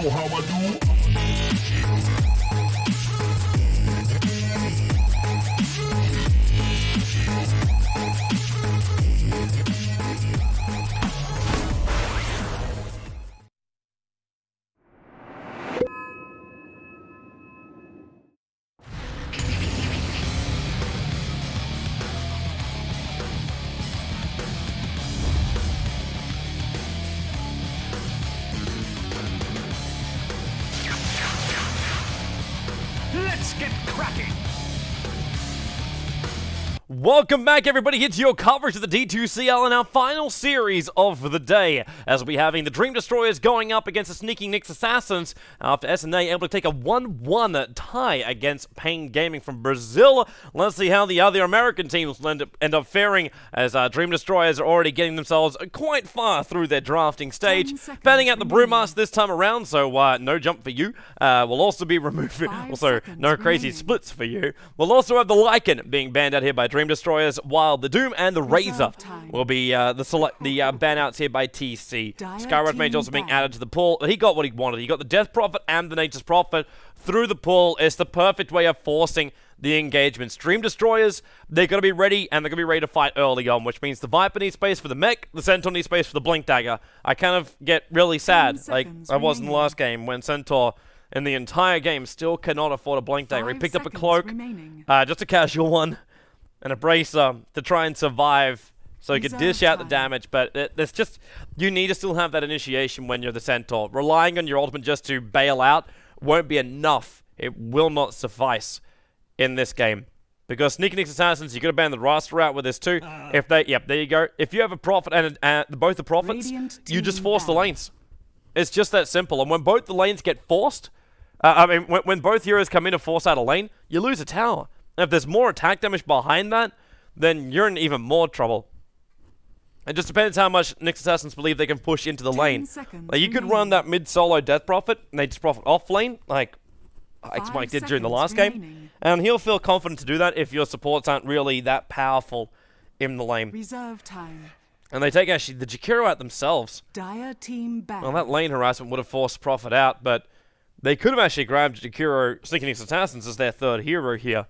know how I do. Let's get cracking! Welcome back, everybody. It's your coverage of the D2CL in our final series of the day, as we'll be having the Dream Destroyers going up against the Sneaking Nick's Assassins after SNA able to take a 1-1 tie against Pain Gaming from Brazil. Let's see how the other American teams end up faring, as Dream Destroyers are already getting themselves quite far through their drafting stage. Banning out the Brewmaster this time around, so no jump for you. We'll also be removing, also no crazy splits for you. We'll also have the Lycan being banned out here by Dream Destroyers, while the Doom and the Razor will be the ban-outs here by TC. Skyrod Mage also being added to the pool. He got what he wanted. He got the Death Prophet and the Nature's Prophet through the pool. It's the perfect way of forcing the engagements. Dream Destroyers, they're going to be ready, and they're going to be ready to fight early on, which means the Viper needs space for the mech, the Centaur needs space for the Blink Dagger. I kind of get really sad, like I was in the last game, when Centaur in the entire game still cannot afford a Blink Dagger. He picked up a cloak, just a casual one, and a bracer to try and survive, so he could dish out the damage, but there's just, you need to still have that initiation when you're the Centaur. Relying on your ultimate just to bail out won't be enough. It will not suffice in this game. Because Sneaking Nick's Assassins, you could have banned the roster out with this too. If they, yep, there you go. If you have a Prophet and both the Prophets, you just force the lanes. It's just that simple. And when both the lanes get forced, when both heroes come in and force out a lane, you lose a tower. And if there's more attack damage behind that, then you're in even more trouble. It just depends how much Nick's Assassins believe they can push into the lane. Like, you could run that mid-solo Death Prophet, and they just Prophet off lane, like X-Mike did during the last game. And he'll feel confident to do that if your supports aren't really that powerful in the lane. Reserve time. And they take actually the Jakiro out themselves. Dire team back. Well, that lane harassment would have forced Prophet out, but they could have actually grabbed Jakiro, Sneaking Nick's Assassins, as their third hero here.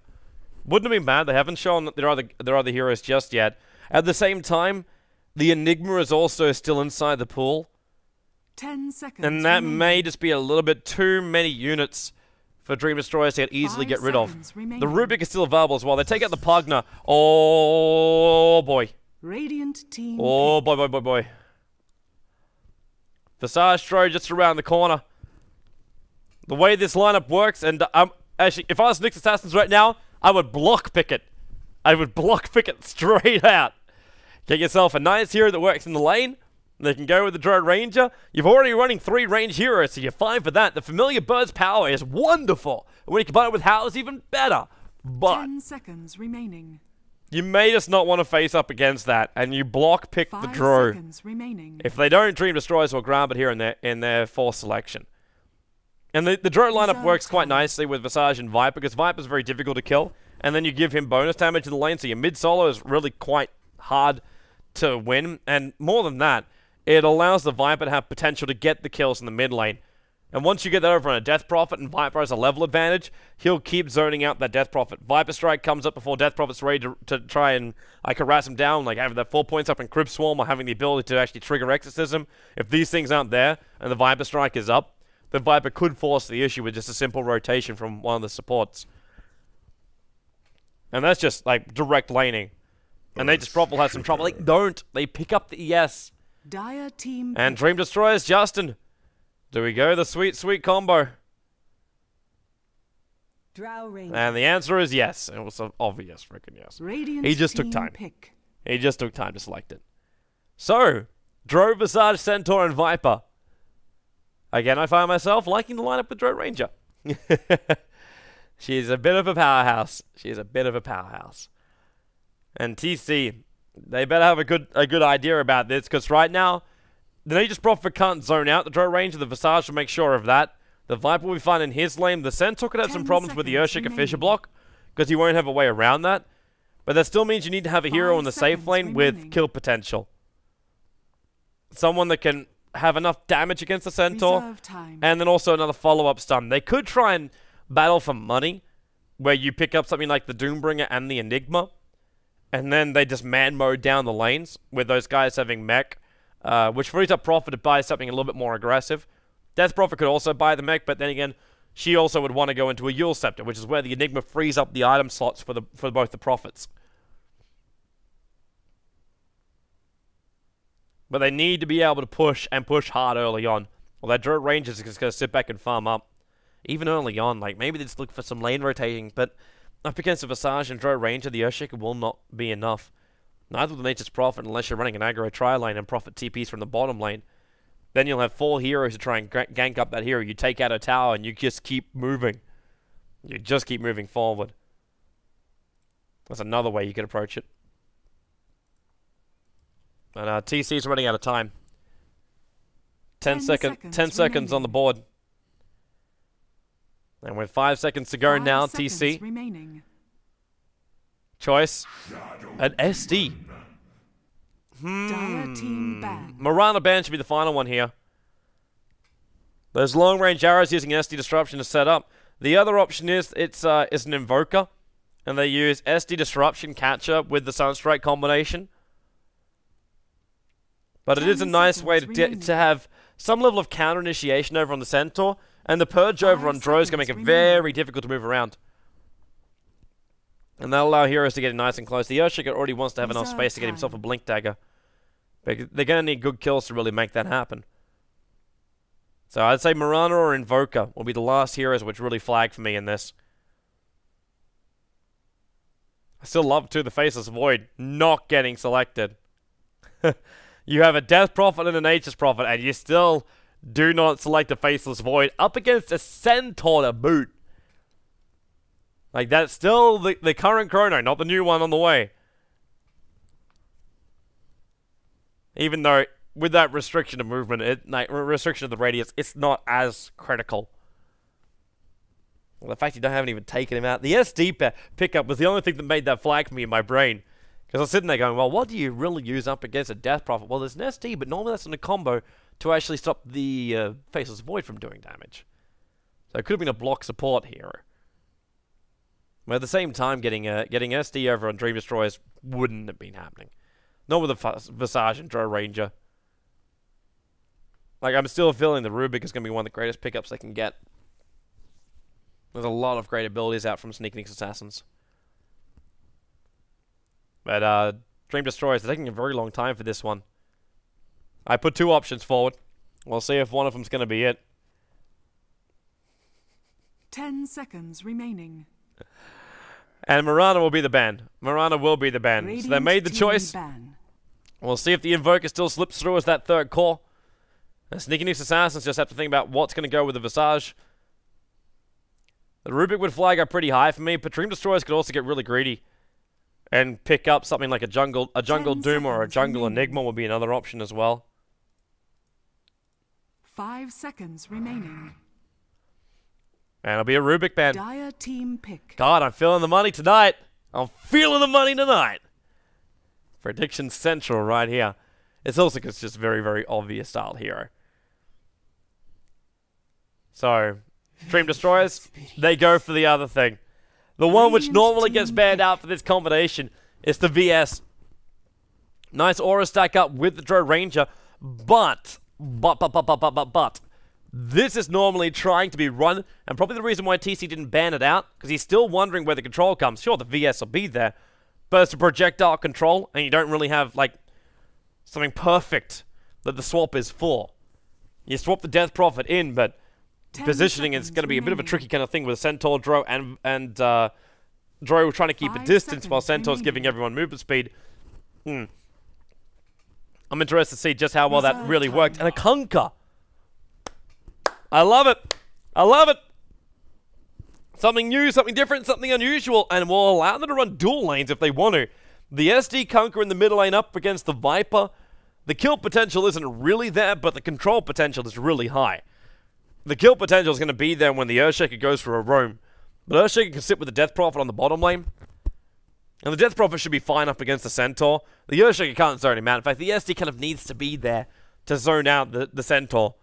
Wouldn't have been bad. They haven't shown their other heroes just yet. At the same time, the Enigma is also still inside the pool. 10 seconds. And that may just be a little bit too many units for Dream Destroyers to easily get rid of. The Rubik is still available as well. They take out the Pugna. Oh boy. Radiant team. Oh boy, boy, boy, boy. Visage Throw just around the corner. The way this lineup works, and actually, if I was Nick's Assassins right now, I would block pick it. I would block pick it straight out. Get yourself a nice hero that works in the lane. They can go with the Drone Ranger. You've already running 3 range heroes, so you're fine for that. The Familiar Bird's power is wonderful. And when you combine it with Howl, it's even better. But 10 seconds remaining. You may just not want to face up against that, and you block pick the draw. If they don't, Dream Destroyers will grab it here in their force selection. And the drone lineup works quite nicely with Visage and Viper, because Viper's very difficult to kill, and then you give him bonus damage in the lane, so your mid-solo is really quite hard to win. And more than that, it allows the Viper to have potential to get the kills in the mid lane. And once you get that over on a Death Prophet and Viper has a level advantage, he'll keep zoning out that Death Prophet. Viper Strike comes up before Death Prophet's ready to try and harass him down, like having that 4 points up in Crib Swarm or having the ability to actually trigger Exorcism. If these things aren't there and the Viper Strike is up, the Viper could force the issue with just a simple rotation from one of the supports. And that's just, like, direct laning. And Nature's Prophet has some trouble. Like, don't. They pick up the ES. Dire team. And Dream Destroyers, Justin. Do we go the sweet, sweet combo? And the answer is yes. It was an obvious freaking yes. He just took time. He just took time to select it. So, Drow, Visage, Centaur, and Viper. Again, I find myself liking the lineup with Drone Ranger. She's a bit of a powerhouse. She's a bit of a powerhouse. And TC, they better have a good idea about this, because right now, The Nature's Prophet can't zone out the Drow Ranger. The Visage will make sure of that. The Viper will be fine in his lane. The Centaur could have some problems with the Urshika Fisher block, because he won't have a way around that. But that still means you need to have a hero in the safe lane with kill potential. Someone that can have enough damage against the Centaur, and then also another follow-up stun. They could try and battle for money, where you pick up something like the Doombringer and the Enigma, and then they just man mode down the lanes, with those guys having mech, which frees up Prophet to buy something a little bit more aggressive. Death Prophet could also buy the mech, but then again, she also would want to go into a Yule Scepter, which is where the Enigma frees up the item slots for both the Prophets. But they need to be able to push, and push hard early on. Well, that Drow Ranger is just going to sit back and farm up. Even early on, like, maybe they just look for some lane rotating, but up against the Visage and Drow Ranger, the Urshika will not be enough. Neither will the Nature's Prophet unless you're running an aggro tri-lane and Prophet TPs from the bottom lane. Then you'll have 4 heroes to try and gank up that hero. You take out a tower and you just keep moving. You just keep moving forward. That's another way you could approach it. And TC's running out of time. 10 seconds on the board. And with 5 seconds to go now, TC. Remaining. Choice. An SD. Dire team ban. Mirana ban should be the final one here. Those long-range arrows using SD Disruption to set up. The other option is it's an Invoker. And they use SD Disruption Catcher with the Sunstrike combination. But it is a nice way to have some level of counter initiation over on the Centaur, and the Purge over on Drow is going to make it very difficult to move around. And that'll allow heroes to get in nice and close. The Urshika already wants to have enough space to get himself a Blink Dagger. But they're going to need good kills to really make that happen. So I'd say Mirana or Invoker will be the last heroes which really flag for me in this. I still love, too, the Faceless Void not getting selected. You have a Death Prophet and a Nature's Prophet, and you still do not select a Faceless Void up against a Centaur to boot. Like, that's still the current chrono, not the new one on the way. Even though, with that restriction of movement, restriction of the radius, it's not as critical. Well, the fact you haven't even taken him out. The SD pickup was the only thing that made that flag for me in my brain. Because I was sitting there going, well, what do you really use up against a Death Prophet? Well, there's an SD, but normally that's in a combo to actually stop the Faceless Void from doing damage. So it could have been a block support hero. But at the same time, getting SD over on Dream Destroyers wouldn't have been happening. Not with the Visage and Drow Ranger. Like, I'm still feeling the Rubik is going to be one of the greatest pickups they can get. There's a lot of great abilities out from Sneaking Assassins. But, Dream Destroyers, they're taking a very long time for this one. I put 2 options forward. We'll see if one of them's going to be it. 10 seconds remaining. And Mirana will be the ban. Mirana will be the ban. Radiant So they made the choice. Ban. We'll see if the Invoker still slips through as that 3rd core. And Sneaking Assassins just have to think about what's going to go with the Visage. The Rubik would flag up pretty high for me, but Dream Destroyers could also get really greedy. And pick up something like a jungle Doom or a jungle Enigma would be another option as well. 5 seconds remaining. And it'll be a Rubik ban. Dire team pick. God, I'm feeling the money tonight. I'm feeling the money tonight. Prediction Central right here. It's also just very, very obvious style hero. So, Dream Destroyers, they go for the other thing. The one which normally gets banned out for this combination is the VS. Nice aura stack up with the Drow Ranger, but, this is normally trying to be run, and probably the reason why TC didn't ban it out, because he's still wondering where the control comes. Sure, the VS will be there, but it's a projectile control, and you don't really have, like, something perfect that the swap is for. You swap the Death Prophet in, but positioning is going to be a bit of a tricky kind of thing with Centaur, Drow, and Drow trying to keep a distance while Centaur's giving everyone movement speed. I'm interested to see just how well that really worked. And a Kunkka! I love it! I love it! Something new, something different, something unusual, and will allow them to run dual lanes if they want to. The SD Kunkka in the middle lane up against the Viper. The kill potential isn't really there, but the control potential is really high. The kill potential is going to be there when the Earthshaker goes for a roam. But Earthshaker can sit with the Death Prophet on the bottom lane. And the Death Prophet should be fine up against the Centaur. The Earthshaker can't zone him out. In fact, the SD kind of needs to be there to zone out the Centaur.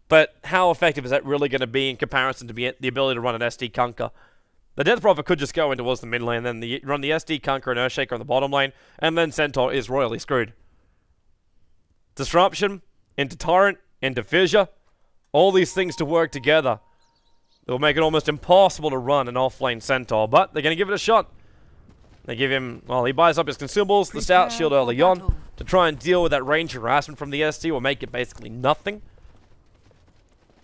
But how effective is that really going to be in comparison to the ability to run an SD Kunkka? The Death Prophet could just go in towards the mid lane, then run the SD Kunkka and Earthshaker on the bottom lane, and then Centaur is royally screwed. Disruption, into Torrent, into Fissure, all these things to work together. It will make it almost impossible to run an off-lane Centaur, but they're going to give it a shot. They give him, well, he buys up his consumables, the Stout Shield early on, to try and deal with that range harassment from the SD, or make it basically nothing.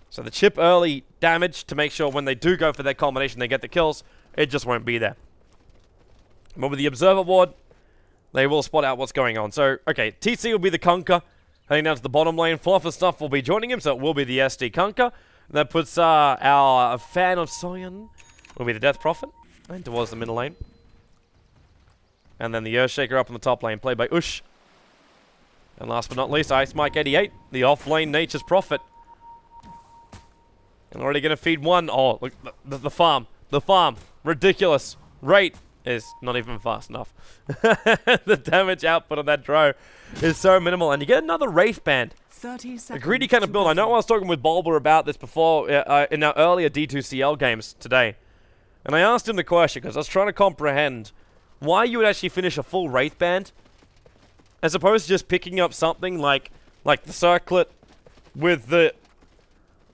So the chip early damage to make sure when they do go for their combination they get the kills, it just won't be there. But with the Observer Ward, they will spot out what's going on. So, okay, TC will be the Kunkka, heading down to the bottom lane. Fluff and Stuff will be joining him, so it will be the SD Kunkka. And that puts our fan of Soyan, will be the Death Prophet, and towards the middle lane. And then the Earthshaker up on the top lane, played by Ush. And last but not least, Ice Mike 88, the off-lane Nature's Prophet. And already going to feed one. Oh, look, the farm. The farm. Ridiculous. Rate is not even fast enough. The damage output on that Drow is so minimal. And you get another Wraith Band. 30 seconds. A greedy kind of build. I know I was talking with Bulber about this before in our earlier D2CL games today. And I asked him the question because I was trying to comprehend why you would actually finish a full Wraith Band as opposed to just picking up something like the Circlet with the...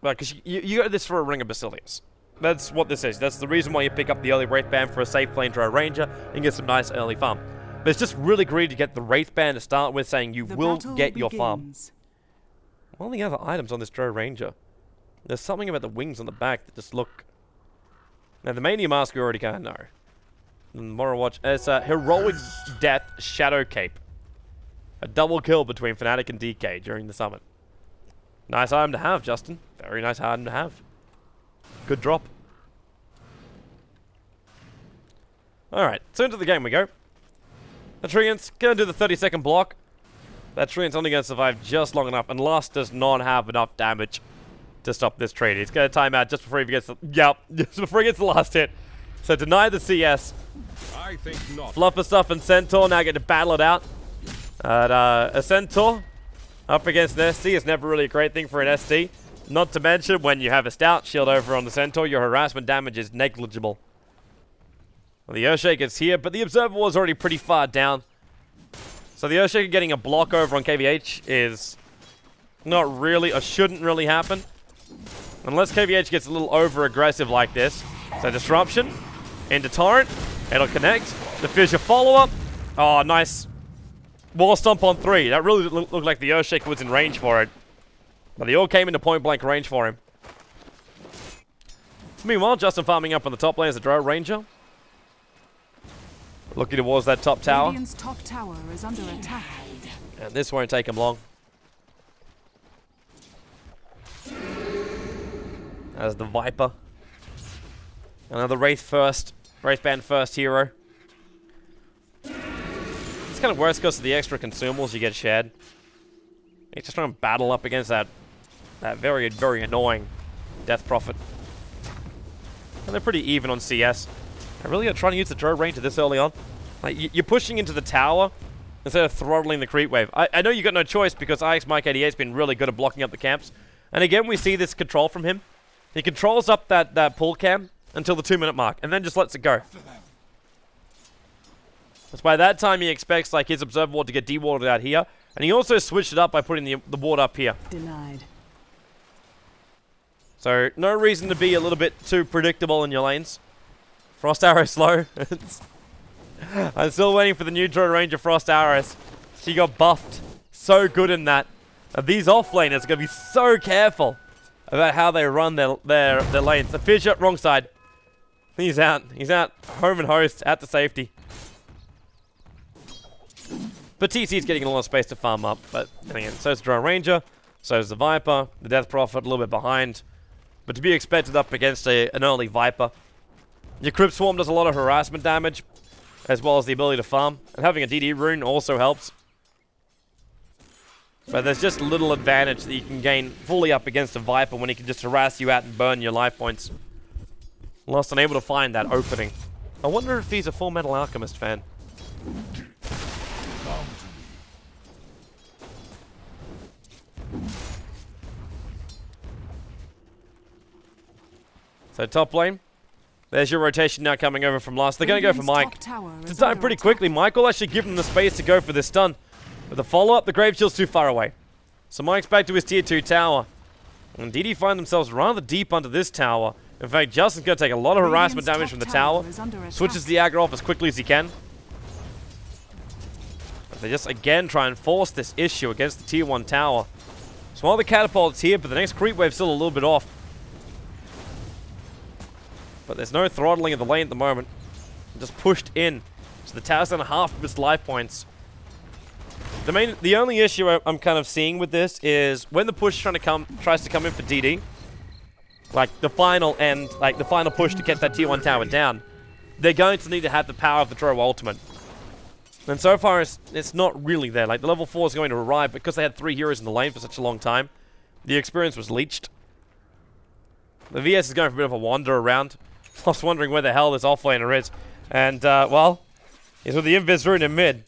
Because you got this for a Ring of Basilius. That's what this is. That's the reason why you pick up the early Wraith Band for a safe lane Drow Ranger and get some nice early farm. But it's just really greedy to get the Wraith Band to start with, saying you will get your farm. What are the other items on this Drow Ranger? There's something about the wings on the back that just look... Now, the Mania Mask we already kind of know. And Moral Watch. It's a Heroic Death Shadow Cape. A double kill between Fnatic and DK during the summit. Nice item to have, Justin. Very nice item to have. Good drop. Alright, so into the game we go. The Treant's going to do the 30-second block. That Treant's only going to survive just long enough, and Lust does not have enough damage to stop this trade. He's going to time out just before he gets the... Yep, just before he gets the last hit. So deny the CS. I think not. Fluffer Stuff and Centaur now get to battle it out. A Centaur up against an SD is never really a great thing for an SD. Not to mention, when you have a Stout Shield over on the Centaur, your harassment damage is negligible. Well, the Earthshaker's here, but the Observer was already pretty far down. So the Earthshaker getting a block over on KVH is not really, or shouldn't really happen. Unless KVH gets a little over-aggressive like this. So Disruption into Torrent. It'll connect. The Fissure follow-up. Oh, nice. Wall Stomp on 3. That really looked like the Earthshaker was in range for it. But they all came into point-blank range for him. Meanwhile, Justin farming up on the top lane as a Drow Ranger. Looking towards that top tower. Radiant's top tower is under attack. And this won't take him long. As the Viper. Another Wraith Band first hero. It's kind of worse because of the extra consumables you get shared. He's just trying to battle up against that very, very annoying Death Prophet. And they're pretty even on CS. I really are trying to use the Drow Ranger this early on. Like, you're pushing into the tower instead of throttling the creep wave. I know you got no choice because IX Mike 88's been really good at blocking up the camps. And again, we see this control from him. He controls up that pull cam until the 2-minute mark, and then just lets it go. That's by that time he expects like his Observer Ward to get dewarded out here. And he also switched it up by putting the ward up here. Denied. So, no reason to be a little bit too predictable in your lanes. Frost Arrow slow. I'm still waiting for the new Drow Ranger Frost Arrows. She got buffed. So good in that. These off-laners are going to be so careful about how they run their lanes. The Fissure, wrong side. He's out. He's out. Home and host at the safety. But TC's getting a lot of space to farm up. But again, so is the Drow Ranger. So is the Viper. The Death Prophet a little bit behind. But to be expected up against an early Viper. Your Crypt Swarm does a lot of harassment damage, as well as the ability to farm. And having a DD rune also helps. But there's just little advantage that you can gain fully up against a Viper when he can just harass you out and burn your life points. Lost unable to find that opening. I wonder if he's a Full Metal Alchemist fan. So top lane. There's your rotation now coming over from Last. They're going to go for Mike. It's time pretty quickly. Mike will actually give them the space to go for this stun. But the follow-up, the Grave Shield's too far away. So Mike's back to his tier 2 tower. And DD find themselves rather deep under this tower. In fact, Justin's going to take a lot of harassment damage from the tower. Switches the aggro off as quickly as he can. But they just again try and force this issue against the tier 1 tower. So while the catapult's here, but the next creep wave's still a little bit off. But there's no throttling of the lane at the moment. Just pushed in. So the tower's on half of its life points. The only issue I'm kind of seeing with this is when the push tries to come in for DD, like the final end, like the final push to get that tier 1 tower down, they're going to need to have the power of the Drow ultimate. And so far it's not really there. Like the level 4 is going to arrive because they had 3 heroes in the lane for such a long time. The experience was leached. The VS is going for a bit of a wander around. I was wondering where the hell this offlaner is. And, well, he's with the Invis Rune in mid.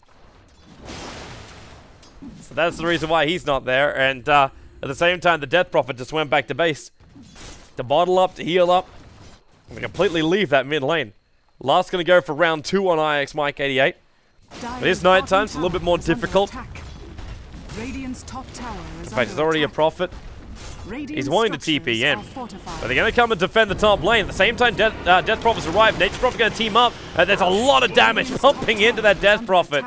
So that's the reason why he's not there. And, at the same time, the Death Prophet just went back to base. To bottle up, to heal up. And to completely leave that mid lane. Last's going to go for round 2 on IX Mike 88. But it's night time, so a little bit more difficult. In fact, there's already a Prophet. He's wanting to TP in. But they're going to come and defend the top lane. At the same time, Death Prophet's arrived. Nature's Prophet's going to team up. There's a lot of damage pumping into that Death Prophet.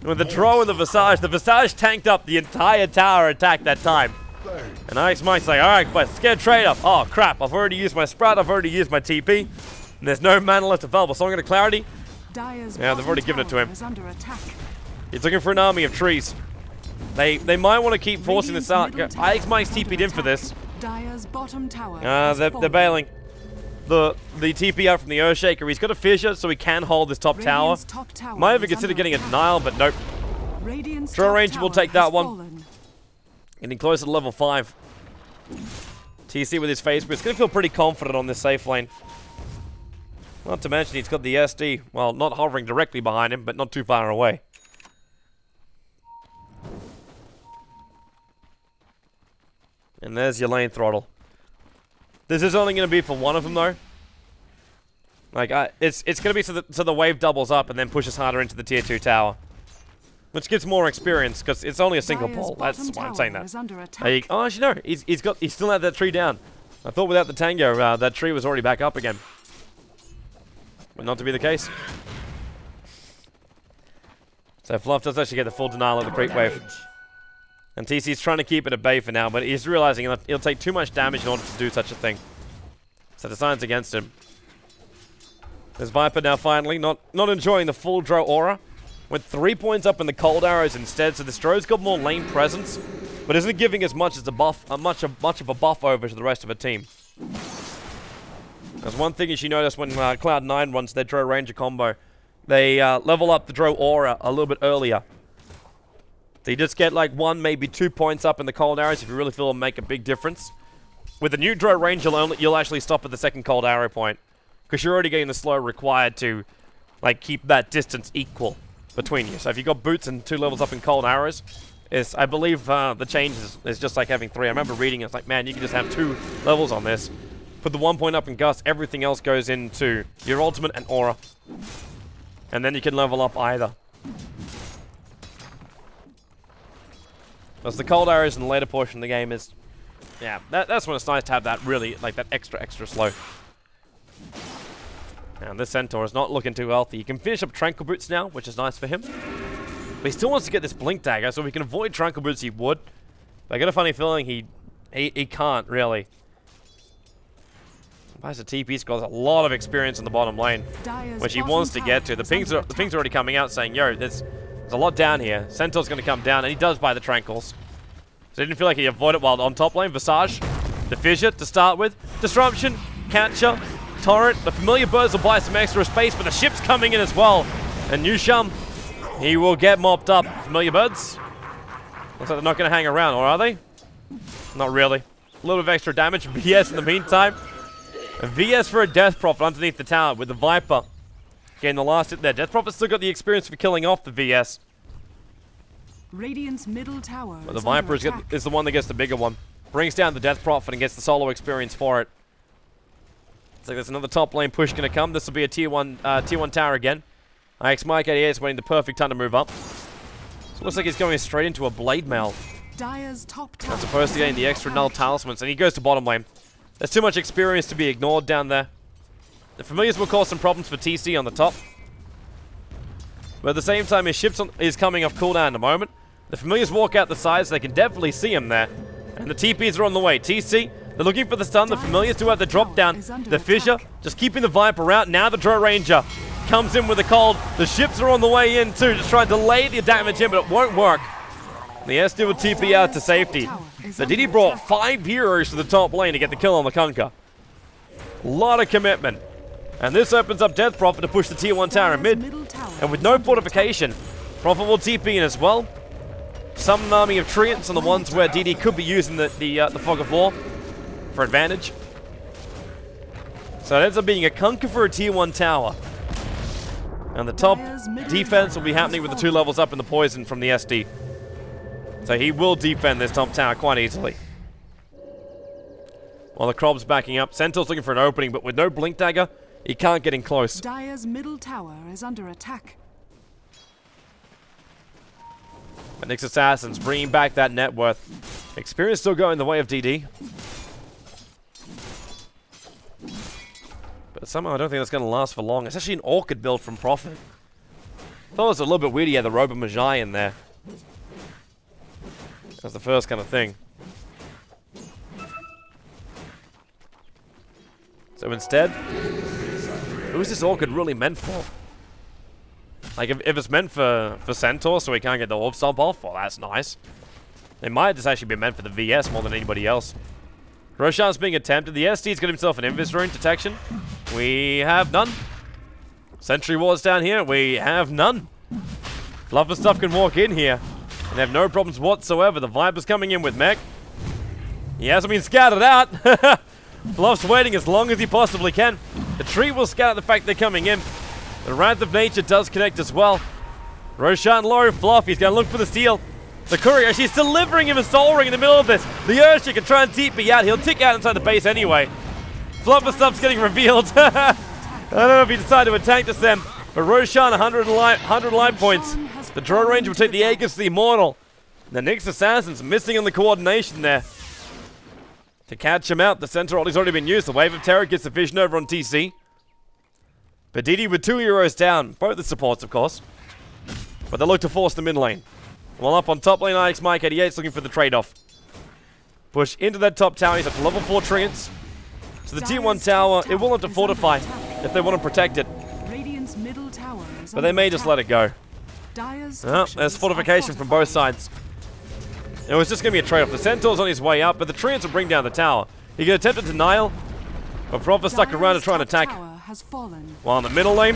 With the Drow and the Visage tanked up the entire tower attack that time. And IX Mike's like, alright, but let's get a trade up. Oh crap, I've already used my Sprout, I've already used my TP. And there's no mana left available. So I'm going to Clarity. Yeah, they've already given it to him. He's looking for an army of trees. They might want to keep forcing this out. IX Mike's TP'd in for this. They're bailing. The TP out from the Earthshaker. He's got a fissure, so he can hold this top tower. Might even consider getting a denial, but nope. Draw range will take that one. Getting closer to level 5. TC with his face, but he's going to feel pretty confident on this safe lane. Not to mention he's got the SD. Well, not hovering directly behind him, but not too far away. And there's your lane throttle. This is only going to be for one of them, though. Like, it's going to be so the wave doubles up and then pushes harder into the tier 2 tower. Which gives more experience, because it's only a single pull. That's why I'm saying that. Oh, actually, no. He still had that tree down. I thought without the tango, that tree was already back up again. But not to be the case. So Fluff does actually get the full denial of the creep wave. And TC's trying to keep it at bay for now, but he's realizing he'll take too much damage in order to do such a thing. So decides against him. There's Viper now finally, not enjoying the full Drow aura. Went 3 points up in the cold arrows instead, so the Drow's got more lane presence, but isn't giving as much as a buff, much of a buff over to the rest of the team. There's one thing you should notice when Cloud9 runs their Drow Ranger combo. They level up the Drow aura a little bit earlier. So you just get like 1, maybe 2 points up in the cold arrows if you really feel it'll make a big difference. With the new Drow Ranger, you'll actually stop at the second cold arrow point, because you're already getting the slow required to like keep that distance equal between you. So if you've got boots and 2 levels up in cold arrows, I believe the change is just like having 3. I remember reading it's like, man, you can just have 2 levels on this. Put the 1 point up in Gust, everything else goes into your ultimate and aura. And then you can level up either. As the cold arrows in the later portion of the game is, yeah, that's when it's nice to have that really, like that extra slow. And this Centaur is not looking too healthy. He can finish up Tranquil Boots now, which is nice for him. But he still wants to get this Blink Dagger, so if he can avoid Tranquil Boots, he would. But I get a funny feeling he can't, really. Buys a TP score, there's a lot of experience in the bottom lane, which he wants to get to. The pings are already coming out saying, yo, there's a lot down here. Centaur's going to come down, and he does buy the Tranquils. So he didn't feel like he avoided while on top lane. Visage, the Fissure to start with. Disruption, Catcher, Torrent. The Familiar Birds will buy some extra space, but the ship's coming in as well. And Yusham, he will get mopped up. Familiar Birds. Looks like they're not going to hang around, or are they? Not really. A little bit of extra damage. VS in the meantime. A VS for a Death Prophet underneath the tower with the Viper. Getting the last hit there. Death Prophet's still got the experience for killing off the VS. Radiant's middle tower But the Viper is the one that gets the bigger one. Brings down the Death Prophet and gets the solo experience for it. Looks like there's another top lane push going to come. This will be a tier 1 tower again. Mike 88 is waiting the perfect time to move up. So it looks like he's going straight into a Blade Mail. Dire's top tower As opposed to getting the extra null talismans. And he goes to bottom lane. There's too much experience to be ignored down there. The familiars will cause some problems for TC on the top. But at the same time, his ship is coming off cooldown in a moment. The familiars walk out the sides, they can definitely see him there. And the TPs are on the way. TC, they're looking for the stun. The familiars do have the drop down. The Fissure, just keeping the Viper out. Now the Drow Ranger comes in with a cold. The ships are on the way in too, just trying to delay the damage in, but it won't work. The SD will TP out to safety. So Didi brought 5 heroes to the top lane to get the kill on the Kunkka. A lot of commitment. And this opens up Death Prophet to push the tier 1 tower in mid. And with no fortification, Prophet will TP in as well. Summon an army of Treants on the ones where DD could be using the Fog of War for advantage. So it ends up being a Kunkka for a tier 1 tower. And the top defense will be happening with the 2 levels up in the poison from the SD. So he will defend this top tower quite easily. While the Crob's backing up, Centaur's looking for an opening, but with no Blink Dagger, he can't get in close. Dire's middle tower is under attack. But Nyx Assassin's bringing back that net worth. Experience still going the way of DD. But somehow I don't think that's going to last for long. It's actually an Orchid build from Prophet. Thought it was a little bit weird he had the Robe of Magi in there. That's the first kind of thing. So instead, who is this Orchid really meant for? Like, if it's meant for Centaur so he can't get the Orb Stomp off, well, that's nice. It might just actually be meant for the VS more than anybody else. Roshan's being attempted. The SD's got himself an Invis Rune detection. We have none. Sentry Ward's down here. We have none. Fluff and stuff can walk in here and have no problems whatsoever. The Viper's coming in with mech. He hasn't been scouted out. Fluff's waiting as long as he possibly can. The tree will scout the fact they're coming in. The Wrath of Nature does connect as well. Roshan low, Fluff, he's going to look for the steal. The courier, she's delivering him a Soul Ring in the middle of this. The Urshick can try and TP out. He'll tick out inside the base anyway. Fluff and stuff's getting revealed. I don't know if he decided to attack this then. But Roshan, 100 life points. The Drow Ranger will take the Aegis the Immortal. The Nyx Assassin's missing on the coordination there. To catch him out, the Centaur ulti's already been used. The Wave of Terror gets the vision over on TC. But Didi with 2 heroes down. Both the supports, of course. But they look to force the mid lane. While up on top lane, Mike 88 is looking for the trade-off. Push into that top tower. He's up to level 4 Treants. So the tier 1 tower, it will have to fortify if they want to protect it. But they may just let it go. Oh, there's fortification from both sides. It was just going to be a trade-off. The Centaur's on his way up, but the Treants will bring down the tower. He can attempt a denial, but Prophet stuck around to try and attack. While in the middle lane,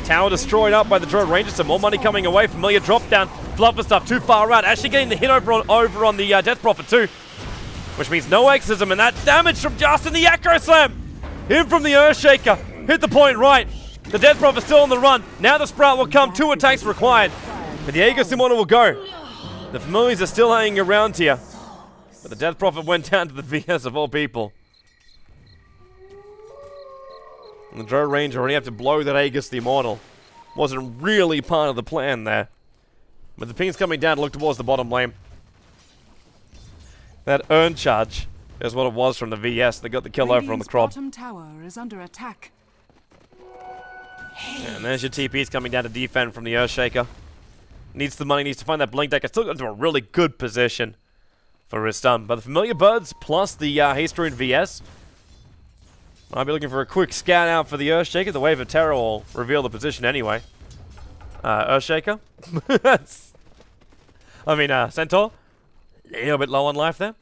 tower destroyed up by the Drow Rangers, so more money coming away. Familiar drop down. Fluffer stuff too far out. Actually getting the hit over on the Death Prophet too. Which means no exorcism, and that damage from Justin, the Acro Slam! In from the Earthshaker. Hit the point right. The Death Prophet still on the run. Now the Sprout will come. 2 attacks required. But the Aegis Immortal will go. The familiars are still hanging around here. But the Death Prophet went down to the VS of all people. And the Drow Ranger already have to blow that Aegis the Immortal. Wasn't really part of the plan there. But the ping's coming down to look towards the bottom lane. That Urn Charge is what it was from the VS. They got the kill over on the Crob. Bottom tower is under attack. And there's your TPs coming down to defend from the Earthshaker. Needs the money, needs to find that Blink Deck. It's still got into a really good position for his stun. But the Familiar Birds plus the Haste Rune VS. I'll be looking for a quick scan out for the Earthshaker. The Wave of Terror will reveal the position anyway. Earthshaker. I mean, Centaur. A little bit low on life there.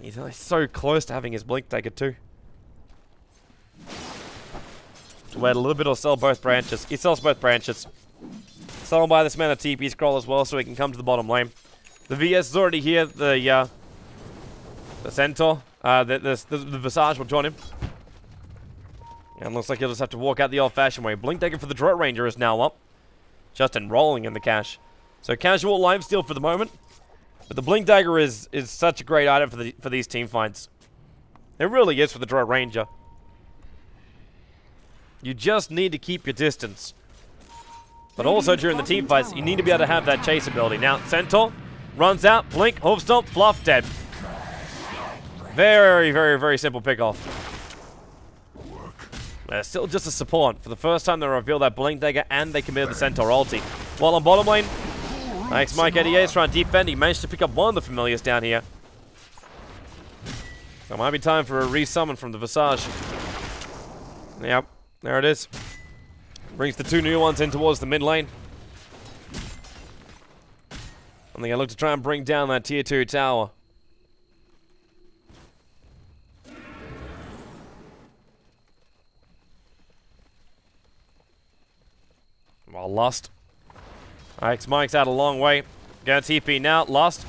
He's so close to having his Blink Dagger too. To wait a little bit or sell both branches. He sells both branches. Someone buy this man a TP scroll as well so he can come to the bottom lane. The VS is already here. The Centaur. The Visage will join him. And looks like he'll just have to walk out the old-fashioned way. Blink Dagger for the Drought Ranger is now up. Just enrolling in the cache. So casual lifesteal for the moment. But the Blink Dagger is such a great item for these team fights. It really is for the Drought Ranger. You just need to keep your distance. But also during the team fights, you need to be able to have that chase ability. Now, Centaur runs out, blink, hoof stomp, fluff, dead. Very, very, very simple pick-off. Still just a support. For the first time, they reveal that Blink Dagger and they committed the Centaur ulti. While on bottom lane, Mike88 is trying to defend. He managed to pick up one of the familiars down here. So it might be time for a resummon from the Visage. Yep, there it is. Brings the two new ones in towards the mid lane. And they're going to look to try and bring down that tier 2 tower. Well, Lust. Mike's out a long way. Going to TP now. Lust.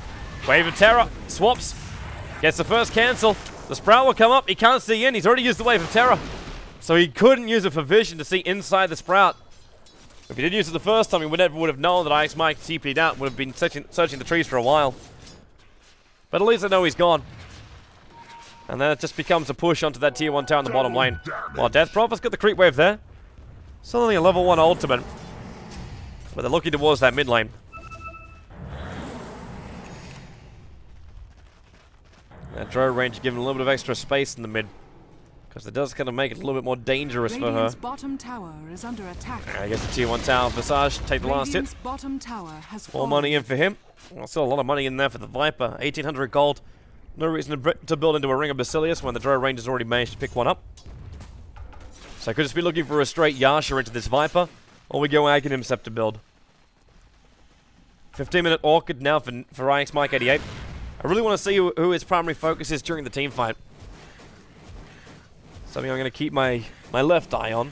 Wave of Terror. Swaps. Gets the first cancel. The Sprout will come up. He can't see in. He's already used the Wave of Terror. So he couldn't use it for vision to see inside the Sprout. If he did use it the first time, he never would have known that Mike TP'd out. Would have been searching the trees for a while. But at least I know he's gone. And then it just becomes a push onto that tier 1 tower in the bottom lane. While Death Prophet's got the creep wave there. Still only a level 1 ultimate. But they're looking towards that mid lane. That Dro range giving a little bit of extra space in the mid. Because it does kind of make it a little bit more dangerous for her. Bottom tower is under attack. I guess the tier 1 tower Visage take the last hit. Bottom tower has More money in for him. Well, still a lot of money in there for the Viper. 1800 gold. No reason to build into a Ring of Basilius when the Dro range has already managed to pick one up. So I could just be looking for a straight Yasha into this Viper. Or we go Aghanim Scepter build. 15-minute Orchid now for Mike88. I really want to see who his primary focus is during the team fight. Something I'm going to keep my left eye on.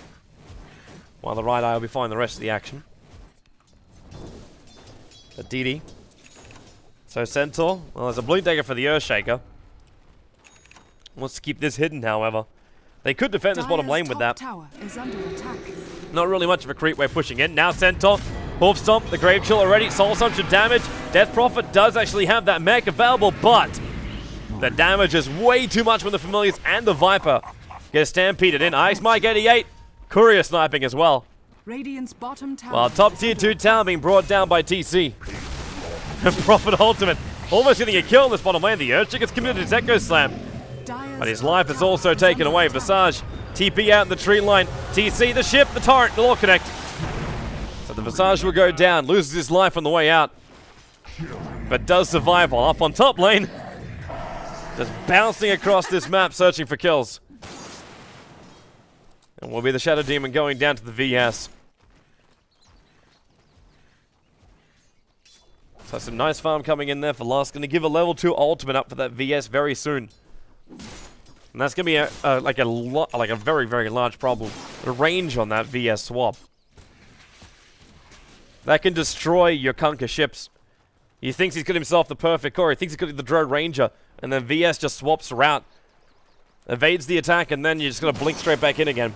While the right eye will be fine the rest of the action. The DD. So Centaur. Well, there's a Blink Dagger for the Earthshaker. Wants to keep this hidden, however. They could defend this bottom lane with that. Tower is under attack. Not really much of a creep way pushing in. Now Centaur. Hoof Stomp, the Grave Chill already. Soul Assumption damage. Death Prophet does actually have that mech available, but the damage is way too much when the Familiars and the Viper get stampeded in. Mike88. Courier sniping as well. Radiant's bottom tower. While top tier 2 tower being brought down by TC. Prophet ultimate. Almost getting a kill in this bottom lane. The Urchin gets committed his Echo Slam. But his life is also taken away. Visage, TP out in the tree line. TC, the ship, the turret, the all connect. So the Visage will go down, loses his life on the way out. But does survive while up on top lane. Just bouncing across this map, searching for kills. And will be the Shadow Demon going down to the VS. So some nice farm coming in there for Lust. Going to give a level 2 ultimate up for that VS very soon. And that's going to be like a very, very large problem. The range on that VS swap. That can destroy your Kunkka ships. He thinks he's got himself the perfect core. He thinks he's got the Drone Ranger. And then VS just swaps route. Evades the attack, and then you're just going to blink straight back in again.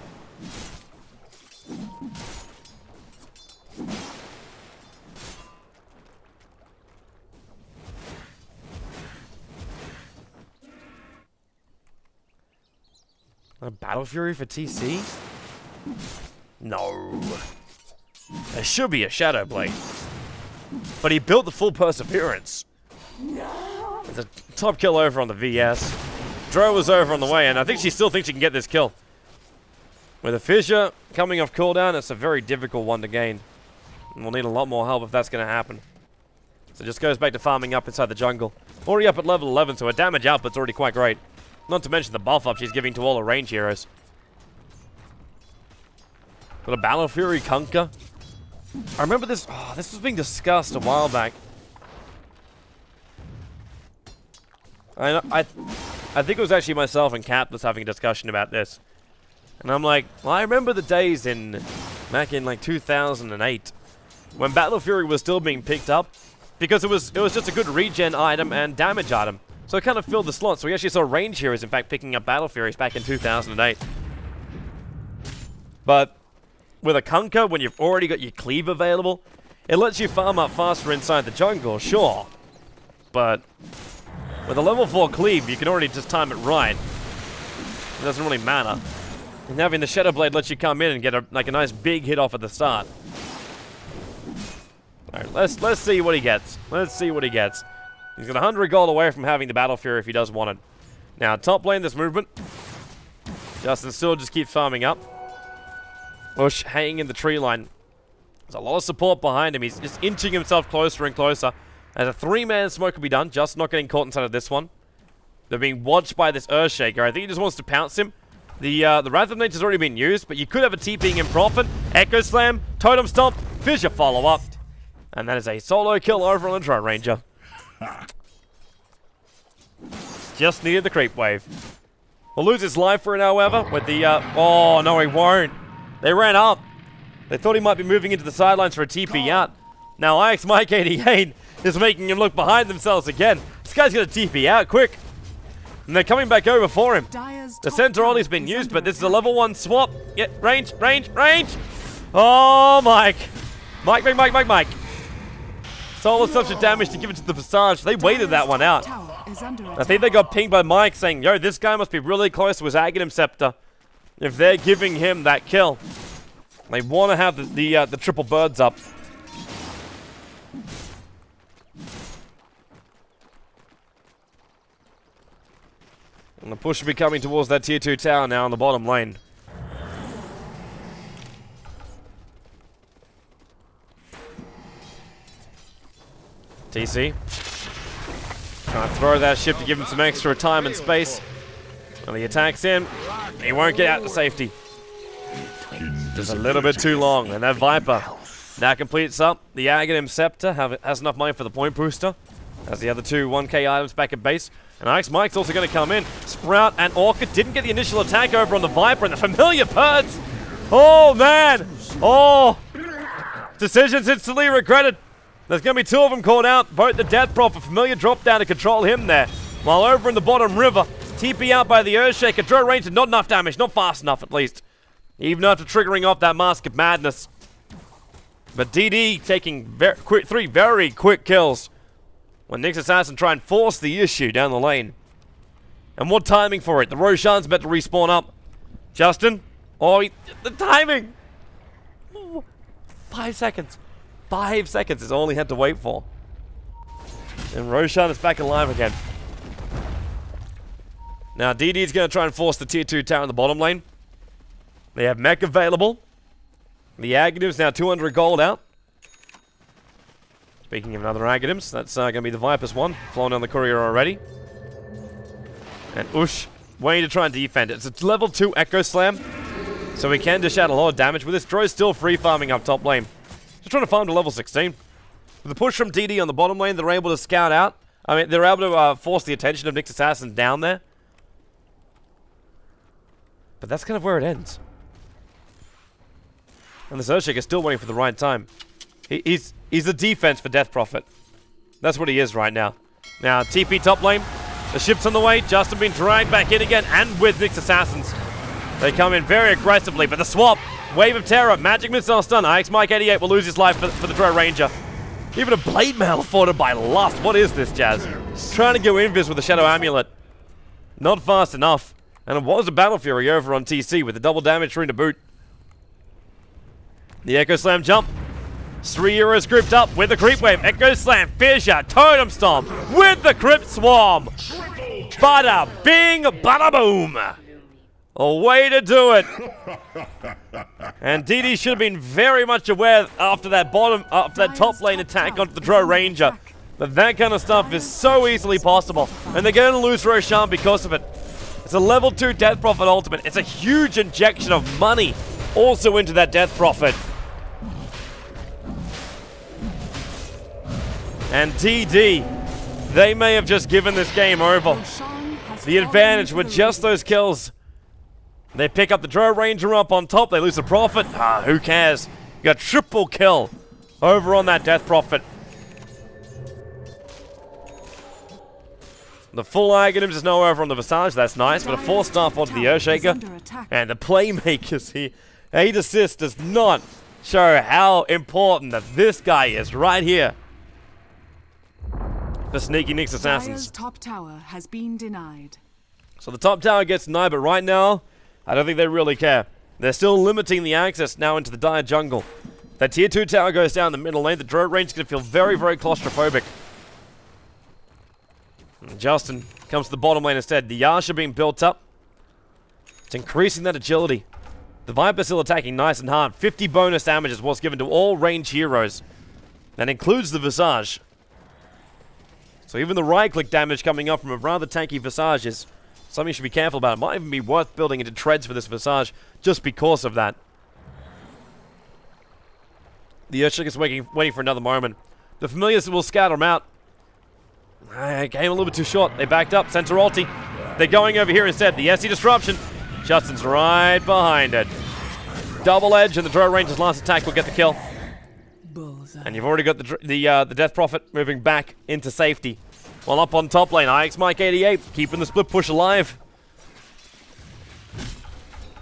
A Battle Fury for TC? No. There should be a Shadow Blade. But he built the full Perseverance. There's a top kill over on the VS. Dro was over on the way, and I think she still thinks she can get this kill. With a Fissure coming off cooldown, it's a very difficult one to gain. And we'll need a lot more help if that's going to happen. So it just goes back to farming up inside the jungle. Already up at level 11, so her damage output's already quite great. Not to mention the buff up she's giving to all the range heroes. Got a Battle Fury Kunkka. I remember this. Oh, this was being discussed a while back. I think it was actually myself and Cap was having a discussion about this. And I'm like, well, I remember the days back in like 2008 when Battle Fury was still being picked up, because it was just a good regen item and damage item. So it kind of filled the slot. So we actually saw range heroes, in fact, picking up Battle Furies back in 2008. But with a Kunkka, when you've already got your cleave available, it lets you farm up faster inside the jungle, sure. But with a level 4 cleave, you can already just time it right. It doesn't really matter. And having the Shadow Blade lets you come in and get a nice big hit off at the start. Alright, let's see what he gets. Let's see what he gets. He's got 100 gold away from having the Battle Fury if he does want it. Now, top lane, this movement. Justin still just keeps farming up. Ush hanging in the tree line. There's a lot of support behind him. He's just inching himself closer and closer. As a 3-man smoke will be done. Just not getting caught inside of this one. They're being watched by this Earthshaker. I think he just wants to pounce him. The Wrath of Nature's already been used, but you could have a TPing in Profit. Echo Slam, Totem Stomp, Fissure follow-up. And that is a solo kill over on the Drone Ranger. Just needed the creep wave. Will lose his life for it, however, with the, oh, no, he won't. They ran up. They thought he might be moving into the sidelines for a TP out. Now, IX Mike 88 is making him look behind themselves again. This guy's gonna TP out quick. And they're coming back over for him. The center ulti's been used, but this is a level 1 swap. Yeah, range, range, range. Oh, Mike. Mike. Solar substitute damage to give it to the Visage. They waited that one out. I think they got pinged by Mike saying, yo, this guy must be really close to his Aghanim Scepter if they're giving him that kill. They want to have the triple birds up. And the push will be coming towards that tier 2 tower now on the bottom lane. TC. Trying to throw that ship to give him some extra time and space. Well, he attacks in. He won't get out to safety. Just a little bit too long. And that Viper now completes up. The Aghanim Scepter has enough money for the point booster. As the other two 1k items back at base. And IX Mike's also going to come in. Sprout and Orca didn't get the initial attack over on the Viper and the familiar birds. Oh, man. Oh. Decisions instantly regretted. There's going to be 2 of them called out. Both the Death Prophet, familiar drop down to control him there. While over in the bottom river, TP out by the Earthshaker. Draw range and not enough damage. Not fast enough, at least. Even after triggering off that Mask of Madness. But DD taking 3 very quick kills. When Nyx Assassin try and force the issue down the lane. And what timing for it. The Roshan's about to respawn up. Justin. Oh, the timing. 5 seconds. 5 seconds is all he had to wait for. And Roshan is back alive again. Now, DD's going to try and force the tier 2 tower in the bottom lane. They have mech available. The Aghanim's now 200 gold out. Speaking of another Aghanims, that's going to be the Viper's one. Flown on the courier already. And Ush, waiting to try and defend it. It's a level 2 Echo Slam. So we can dish out a lot of damage with this. Dro's still free farming up top lane. Just trying to farm to level 16. With the push from DD on the bottom lane, they're able to scout out. I mean, they're able to force the attention of Nyx Assassin down there. But that's kind of where it ends. And the Earthshaker is still waiting for the right time. He's a defense for Death Prophet. That's what he is right now. Now, TP top lane. The ship's on the way. Justin being dragged back in again, and with Nyx Assassins. They come in very aggressively, but the swap. Wave of Terror. Magic Missile stun. IX Mike 88 will lose his life for the Drone Ranger. Even a Blade Mail afforded by Lust. What is this, Jazz? Trying to go invis with the Shadow Amulet. Not fast enough. And it was a Battle Fury over on TC with the double damage tree to boot. The Echo Slam jump. 3 Euros grouped up with the Creep Wave. Echo Slam, Fissure, Totem Stomp with the Crypt Swarm. Bada bing, bada boom. A way to do it. And DD should have been very much aware after that top lane attack onto the Drone Ranger. But that kind of stuff is so easily possible. And they're going to lose Roshan because of it. It's a level 2 Death Prophet ultimate. It's a huge injection of money also into that Death Prophet. And DD, they may have just given this game over. The advantage with just those kills. They pick up the Drone Ranger up on top. They lose the Prophet. Who cares? You got triple kill over on that Death Prophet. The full Aghanim's is now over on the Visage, that's nice, but a 4-star onto the Earthshaker. And the Playmakers here. 8 assists does not show how important that this guy is right here. The Sneaky Nyx Assassins. Dire's top tower has been denied. So the top tower gets denied, but right now, I don't think they really care. They're still limiting the access now into the Dire jungle. That tier 2 tower goes down the middle lane. The Drow range is going to feel very, very claustrophobic. And Justin comes to the bottom lane instead. The Yasha being built up. It's increasing that agility. The Viper still attacking nice and hard. 50 bonus damage is what's given to all range heroes. That includes the Visage. So even the right-click damage coming up from a rather tanky Visage is something you should be careful about. It might even be worth building into treads for this Visage just because of that. The Earthshaker is waiting for another moment. The Familiars will scatter them out. Game a little bit too short. They backed up. Center ulti. They're going over here instead. The SE Disruption. Justin's right behind it. Double edge, and the Drow Ranger's last attack will get the kill. And you've already got the Death Prophet moving back into safety. While up on top lane, IX Mike 88 keeping the split push alive.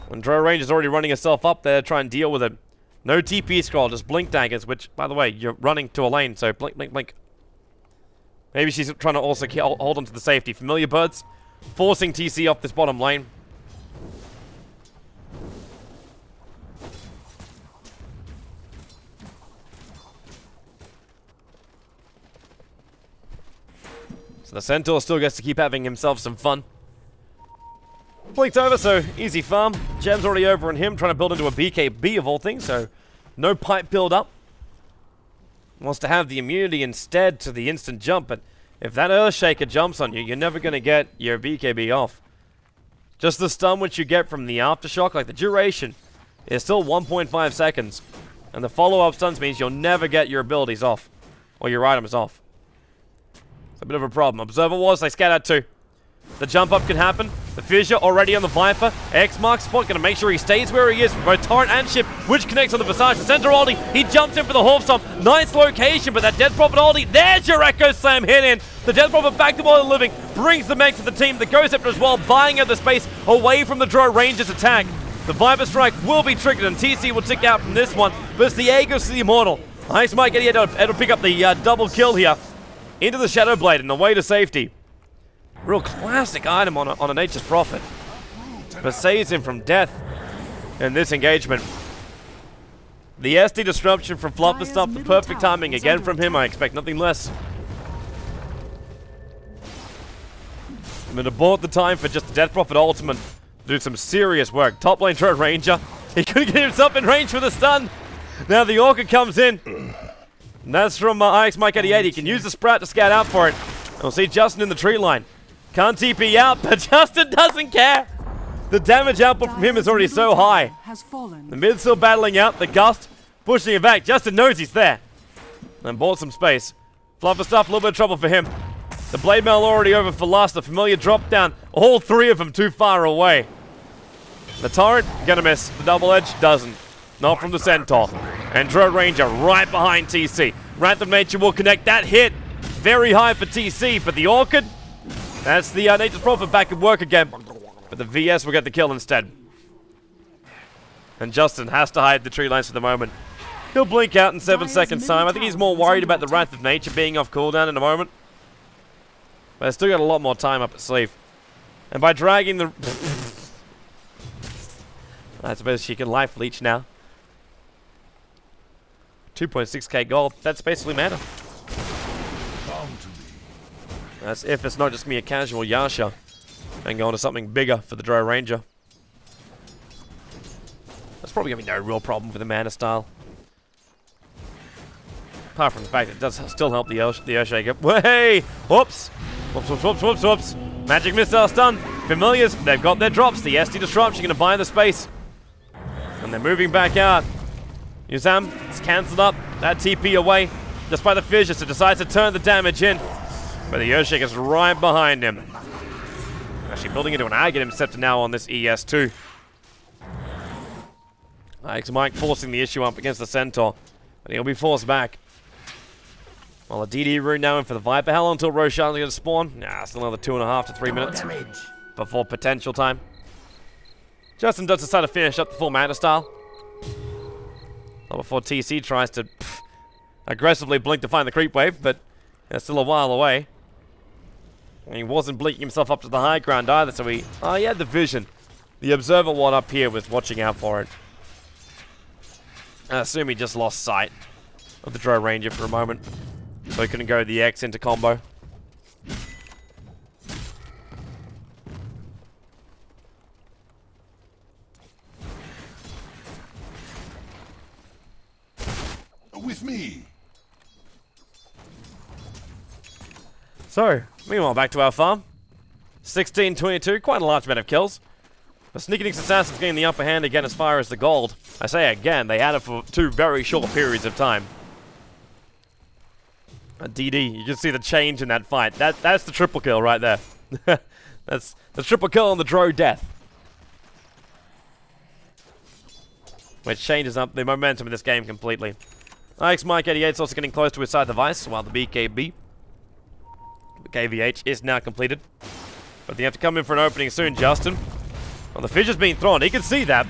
When Drow Ranger's already running herself up there to try and deal with it. No TP scroll, just blink daggers, which, by the way, you're running to a lane, so blink, blink, blink. Maybe she's trying to also hold on to the safety. Familiar Birds forcing TC off this bottom lane. So the Centaur still gets to keep having himself some fun. Blink's over, so easy farm. Gem's already over on him, trying to build into a BKB of all things, so no pipe build up. Wants to have the immunity instead to the instant jump, but if that Earthshaker jumps on you, you're never going to get your BKB off. Just the stun which you get from the Aftershock, like the duration, is still 1.5 seconds. And the follow-up stuns means you'll never get your abilities off, or your items off. It's a bit of a problem. Observer Wars, they scat out too. The jump up can happen. The Fissure already on the Viper. X marks spot, gonna make sure he stays where he is for both Torrent and Ship, which connects on the Visage. The center ulti, he jumps in for the Hawk Stomp. Nice location, but that Death Prophet ulti, there's your Echo Slam hit in. The Death Prophet back to Wild Living, brings the mech to the team. The Ghost Scepter as well, buying out the space away from the Drow Ranger's attack. The Viper Strike will be triggered, and TC will tick out from this one, but it's the Aegis of the Immortal. Ice Mike Eddie it'll pick up the double kill here. Into the Shadow Blade and away to safety. Real classic item on a Nature's Prophet. But saves him from death in this engagement. The SD Disruption from Flopper Stuff, the perfect timing again from him. I expect nothing less. I'm going to abort the time for just the Death Prophet ultimate to do some serious work. Top lane Drow Ranger. He couldn't get himself in range for the stun. Now the Orca comes in. And that's from IX Mike 88. He can use the Sprout to scout out for it. And we'll see Justin in the tree line. Can't TP out, but Justin doesn't care. The damage output from him is already so high. The mid's still battling out. The Gust pushing it back. Justin knows he's there. And bought some space. Fluffer Stuff, a little bit of trouble for him. The Blade Mail already over for last. The Familiar drop down. All three of them too far away. The Torrent, gonna miss. The Double Edge, doesn't. Not from the Centaur. And Drow Ranger right behind TC. Wrath of Nature will connect that hit. Very high for TC, but the Orchid, that's the Nature's Prophet back at work again. But the VS will get the kill instead. And Justin has to hide the tree lines for the moment. He'll blink out in 7 seconds time. I think he's more worried about the Wrath of Nature being off cooldown in a moment. But they've still got a lot more time up its sleeve. And by dragging the... I suppose she can life leech now. 2.6k gold. That's basically mana. That's if it's not just me a casual Yasha and going to something bigger for the Drow Ranger. That's probably going to be no real problem for the mana style. Apart from the fact that it does still help the Earthshaker. Hey! Whoops! Whoops, whoops, whoops, whoops, whoops. Magic Missile stun. Familiars, they've got their drops. The SD Disruption going to buy the space. And they're moving back out. Yuzam, it's cancelled up. That TP away. Despite the Fissure, so decides to turn the damage in. But the Earthshaker's right behind him. Actually building into an Aghanim Scepter now on this ES2. X Mike forcing the issue up against the Centaur. But he'll be forced back. Well, a DD rune now in for the Viper. How long until Roshan's going to spawn? Nah, still another 2.5 to 3 minutes before potential time. Justin does decide to finish up the full mana style. Well, before TC tries to aggressively blink to find the creep wave, but that's still a while away. And he wasn't blinking himself up to the high ground either, so he had the vision. The observer one up here was watching out for it. I assume he just lost sight of the Drow Ranger for a moment, so he couldn't go the X into combo. With me. So, meanwhile, back to our farm. 16-22, quite a large amount of kills. The Sneaky Nix Assassins getting the upper hand again as far as the gold. I say again, they had it for 2 very short periods of time. A DD, you can see the change in that fight. That's the triple kill right there. That's the triple kill on the Drow death. Which changes up the momentum of this game completely. Alex Mike 88 is also getting close to his side device, while the BKB KVH is now completed. But they have to come in for an opening soon, Justin. Well, the fissure's being thrown. He can see that.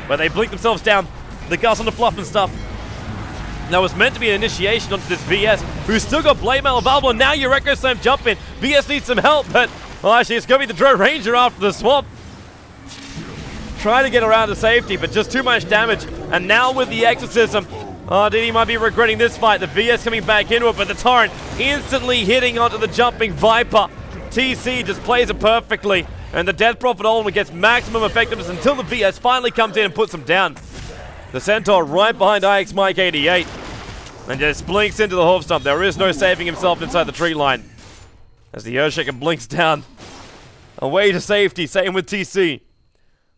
But they blink themselves down. The Gus on the fluff and stuff. That was meant to be an initiation onto this VS, who's still got Blade Mail available, and now your Echo Slam jump in. VS needs some help, but, well, actually, it's going to be the Drow Ranger after the swap. Trying to get around to safety, but just too much damage. And now with the Exorcism, DD might be regretting this fight. The VS coming back into it, but the Torrent instantly hitting onto the jumping Viper. TC just plays it perfectly, and the Death Prophet ultimate gets maximum effectiveness until the VS finally comes in and puts him down. The Centaur right behind IX Mike 88, and just blinks into the hoof stump. There is no saving himself inside the tree line. As the Earthshaker blinks down, away to safety, same with TC.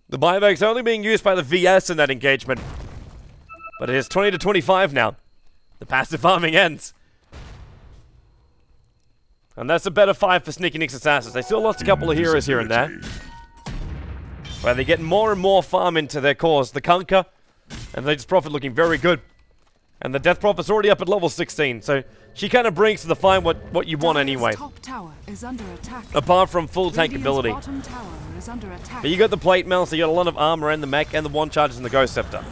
The buyback's only being used by the VS in that engagement. But it is 20-25 now. The passive farming ends. And that's a better fight for Sneaky Nix Assassins. They still lost a couple of heroes here and there. But they get more and more farm into their cause. The Kunkka and the Nature's Prophet looking very good. And the Death Prophet's already up at level 16. So she kind of brings to the fight what you want anyway. Top tower is under attack. Apart from full tank ability. Bottom tower is under attack. But you got the plate mail, so you got a lot of armor and the mech and the one charges and the Ghost Scepter.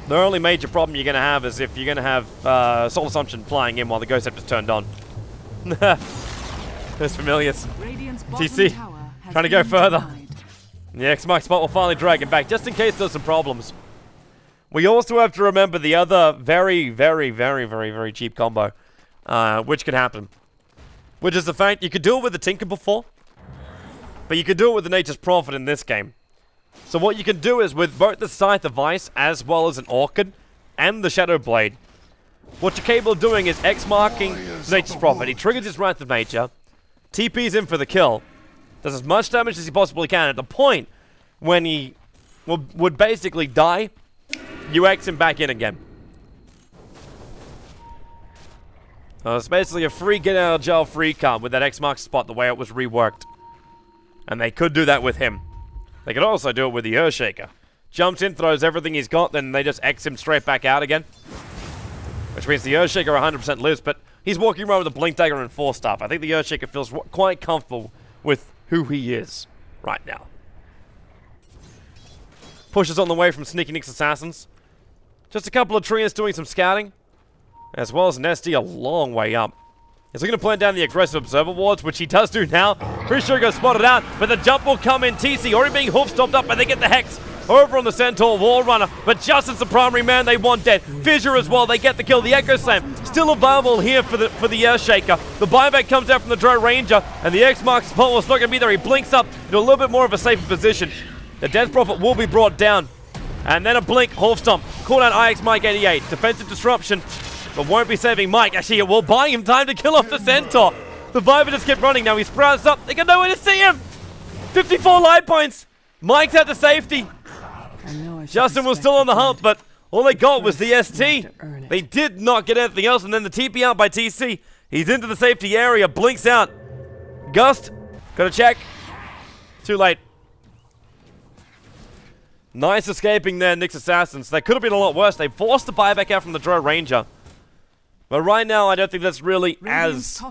The only major problem you're going to have is if you're going to have Soul Assumption flying in while the Ghost Scepter's turned on. There's Familius. TC, trying to go further. The X-Mark spot will finally drag him back, just in case there's some problems. We also have to remember the other very, very, very, very, very cheap combo, which could happen. Which is the fact you could do it with the Tinker before, but you could do it with the Nature's Prophet in this game. So what you can do is, with both the Scythe of Ice, as well as an Orchid, and the Shadow Blade, what you're capable of doing is X-marking Nature's Prophet. He triggers his Wrath of Nature, TP's in for the kill, does as much damage as he possibly can. At the point when he would basically die, you X him back in again. It's basically a free get out of jail free card with that X-mark spot, the way it was reworked. And they could do that with him. They could also do it with the Earthshaker. Jumps in, throws everything he's got, then they just X him straight back out again. Which means the Earthshaker 100% lives, but he's walking around with a Blink Dagger and 4 stuff. I think the Earthshaker feels quite comfortable with who he is right now. Pushes on the way from Sneaky Nix Assassins. Just a couple of Treants doing some scouting, as well as an SD a long way up. He's looking to plan down the aggressive observer wards, which he does do now. Pretty sure he got spotted out, but the jump will come in. TC already being hoof stomped up, and they get the Hex over on the Centaur Wall Runner. But Justin's the primary man they want dead. Fissure as well, they get the kill. The Echo Slam still available here for the Earthshaker. The buyback comes out from the Drow Ranger, and the X-Mark spot was not going to be there. He blinks up into a little bit more of a safer position. The Death Prophet will be brought down. And then a blink, half stomp. Call out IX Mike 88. Defensive disruption, but won't be saving Mike. Actually, it will buy him time to kill off the Centaur. The Viper just kept running. Now he sprouts up. They got nowhere to see him. 54 life points. Mike's out to safety. Justin was still on the hump, but all they got was the ST. They did not get anything else, and then the TP out by TC. He's into the safety area. Blinks out. Gust. Got to check. Too late. Nice escaping there, Nyx Assassins. That could have been a lot worse. They forced the buyback out from the Drow Ranger. But right now, I don't think that's really as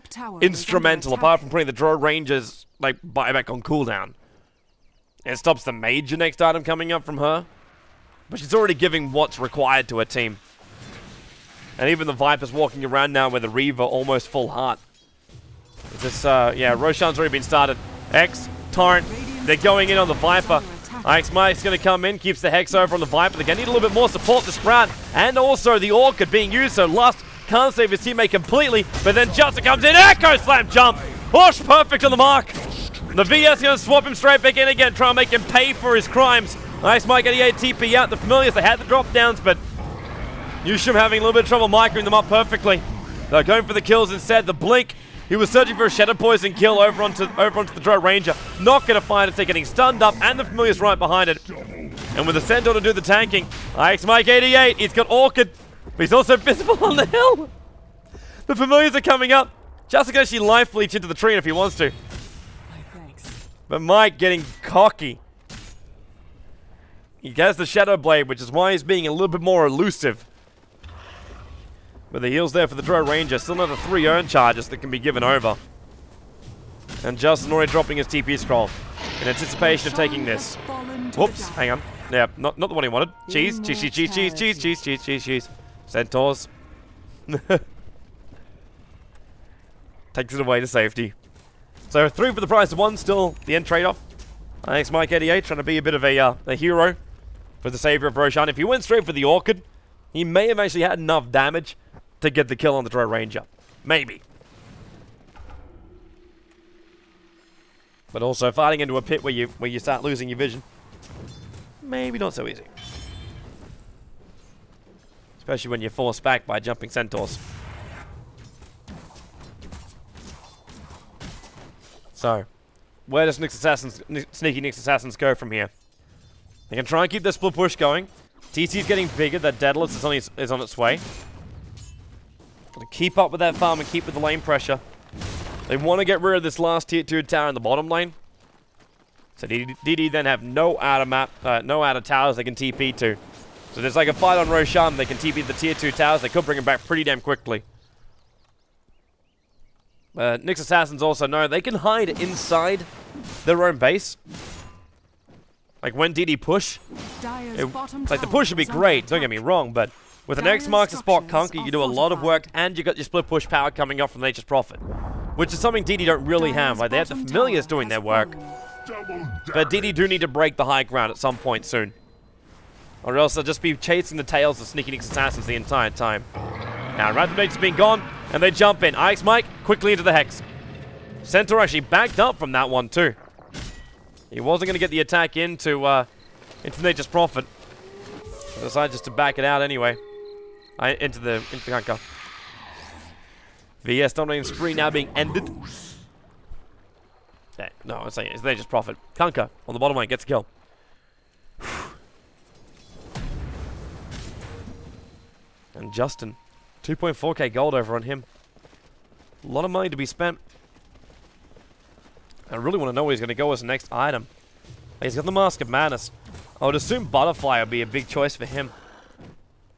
instrumental, apart from putting the Drow Ranger's, like, buyback on cooldown. It stops the major next item coming up from her. But she's already giving what's required to her team. And even the Viper's walking around now with a Reaver almost full heart. This, yeah, Roshan's already been started. X, Torrent, they're going in on the Viper. Ix Mike's going to come in, keeps the Hex over on the Viper. They're going to need a little bit more support, the Sprout, and also the Orchid being used, so Lust can't save his teammate completely, but then Justin comes in, Echo Slam jump! Push perfect on the mark! The VS going to swap him straight back in again, try and make him pay for his crimes. Ix Mike getting a TP out, the Familiars, they had the drop downs, but Yushim having a little bit of trouble microing them up perfectly. They're going for the kills instead. The Blink, he was searching for a Shadow Poison kill over onto the Drow Ranger. Not going to find it, so getting stunned up, and the Familiar's right behind it. And with the Centaur to do the tanking, Ix Mike 88, he's got Orchid, but he's also visible on the hill. The Familiars are coming up. Justin can actually life leech into the tree if he wants to. But Mike getting cocky. He has the Shadow Blade, which is why he's being a little bit more elusive. But the heals there for the Drow Ranger. Still another 3 urn charges that can be given over. And Justin already dropping his TP scroll in anticipation of taking this. Whoops, hang on. Yeah, not the one he wanted. Cheese. Centaurs. Takes it away to safety. So 3 for the price of 1, still the end trade-off. Ix Mike 88 trying to be a bit of a hero for the savior of Roshan. If he went straight for the Orchid, he may have actually had enough damage to get the kill on the Drow Ranger. Maybe. But also fighting into a pit where you start losing your vision, maybe not so easy. Especially when you're forced back by jumping Centaurs. So, where does Sneaky Nyx Assassins go from here? They can try and keep their split push going. TC's getting bigger, that Daedalus is on its way. To keep up with that farm and keep with the lane pressure. They want to get rid of this last tier 2 tower in the bottom lane. So DD then have no outer towers they can TP to. So there's like a fight on Roshan, they can TP the tier 2 towers, they could bring him back pretty damn quickly. Nyx Assassins also know they can hide inside their own base. Like when DD push, like the push would be great, don't get me wrong, but with an X marks a spot conquer, you do a lot of work and you got your split push power coming up from Nature's Prophet. Which is something DD don't really have, like they have the Familiars doing their work. But DD do need to break the high ground at some point soon. Or else they'll just be chasing the tails of Sneaky Nyx Assassins the entire time. Now Random Nature's been gone, and they jump in. Ix Mike quickly into the Hex. Centaur actually backed up from that one too. He wasn't going to get the attack into Nature's Prophet. He decided just to back it out anyway. Into the Kanka. VS dominating spree now being ended. Yeah, no, I'm saying it's Nature's Prophet. Kanka on the bottom lane gets a kill. And Justin, 2.4k gold over on him. A lot of money to be spent. I really want to know where he's going to go as the next item. He's got the Mask of Madness. I would assume Butterfly would be a big choice for him.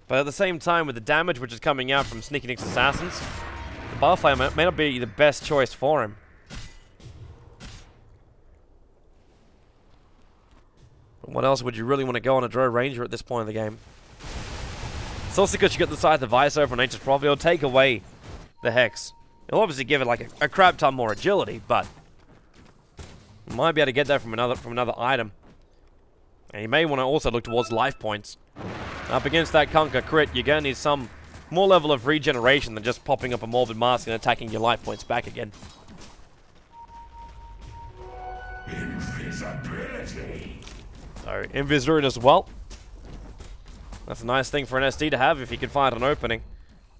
But at the same time, with the damage which is coming out from Sneaky Nyx Assassins, the Butterfly may not be the best choice for him. But what else would you really want to go on a Drow Ranger at this point in the game? It's also because you got the Scythe of Vice over on Nature's Prophet. It'll take away the Hex. It'll obviously give it like a crap ton more agility, but you might be able to get that from another item. And you may want to also look towards life points. Up against that Conquer crit, you're going to need some more level of regeneration than just popping up a Morbid Mask and attacking your life points back again. Invisibility. So, Invis as well. That's a nice thing for an SD to have if you can find an opening.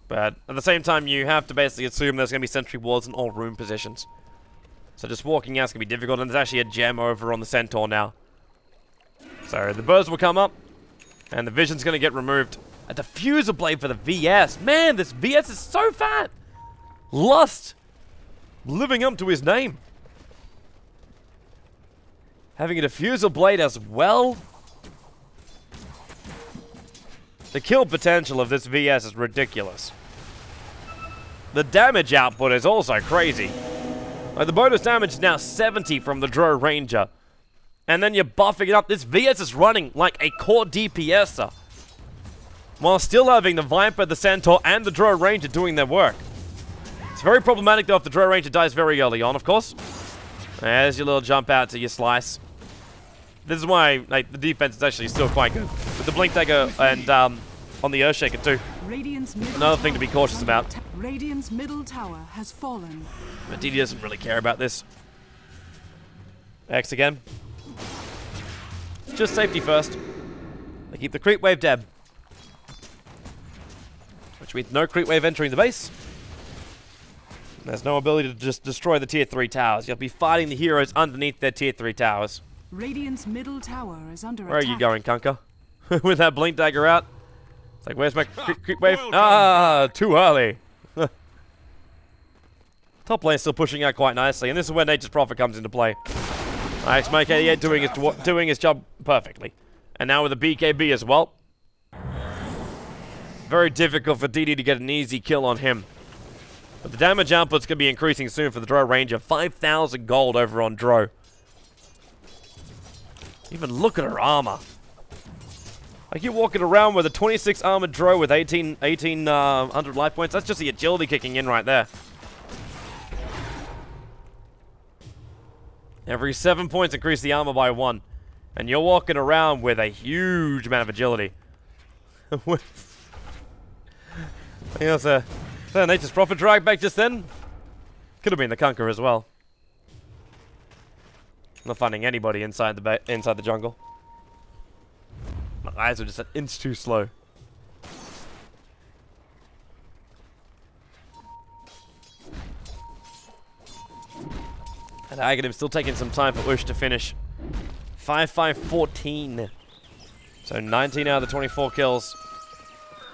But at the same time, you have to basically assume there's going to be sentry wards in all room positions. So just walking out is going to be difficult, and there's actually a gem over on the Centaur now. So the birds will come up, and the vision's going to get removed. A diffuser blade for the VS. Man, this VS is so fat. Lust. Living up to his name. Having a diffuser blade as well. The kill potential of this VS is ridiculous. The damage output is also crazy. Like, the bonus damage is now 70 from the Dro Ranger. And then you're buffing it up. This VS is running like a core DPSer, while still having the Viper, the Centaur, and the Dro Ranger doing their work. It's very problematic, though, if the Dro Ranger dies very early on, of course. There's your little jump out to your slice. This is why, like, the defense is actually still quite good. With the Blink Dagger and on the Earthshaker, too. Another thing to be cautious about. Radiant's middle tower has fallen. But DD doesn't really care about this. X again. Just safety first. They keep the creep wave dead. Which means no creep wave entering the base. There's no ability to just destroy the tier 3 towers. You'll be fighting the heroes underneath their tier 3 towers. Radiant's middle tower is under attack. Where are you going, Kunkka? With that Blink Dagger out? It's like, where's my creep wave? Ah, too early. Top lane still pushing out quite nicely, and this is where Nature's Prophet comes into play. X-Make88 doing his job perfectly. And now with the BKB as well. Very difficult for DD to get an easy kill on him. But the damage output's going to be increasing soon for the Dro Ranger. 5,000 gold over on Dro. Even look at her armor. Like, you're walking around with a 26 armored Dro with 1,800 life points. That's just the agility kicking in right there. Every 7 points increase the armor by 1. And you're walking around with a huge amount of agility. I think that's a Nature's Prophet drag back just then. Could have been the Kunkka as well. Not finding anybody inside the jungle. My eyes are just an inch too slow. And Aghanim still taking some time for Ush to finish. 5-5-14. So 19 out of the 24 kills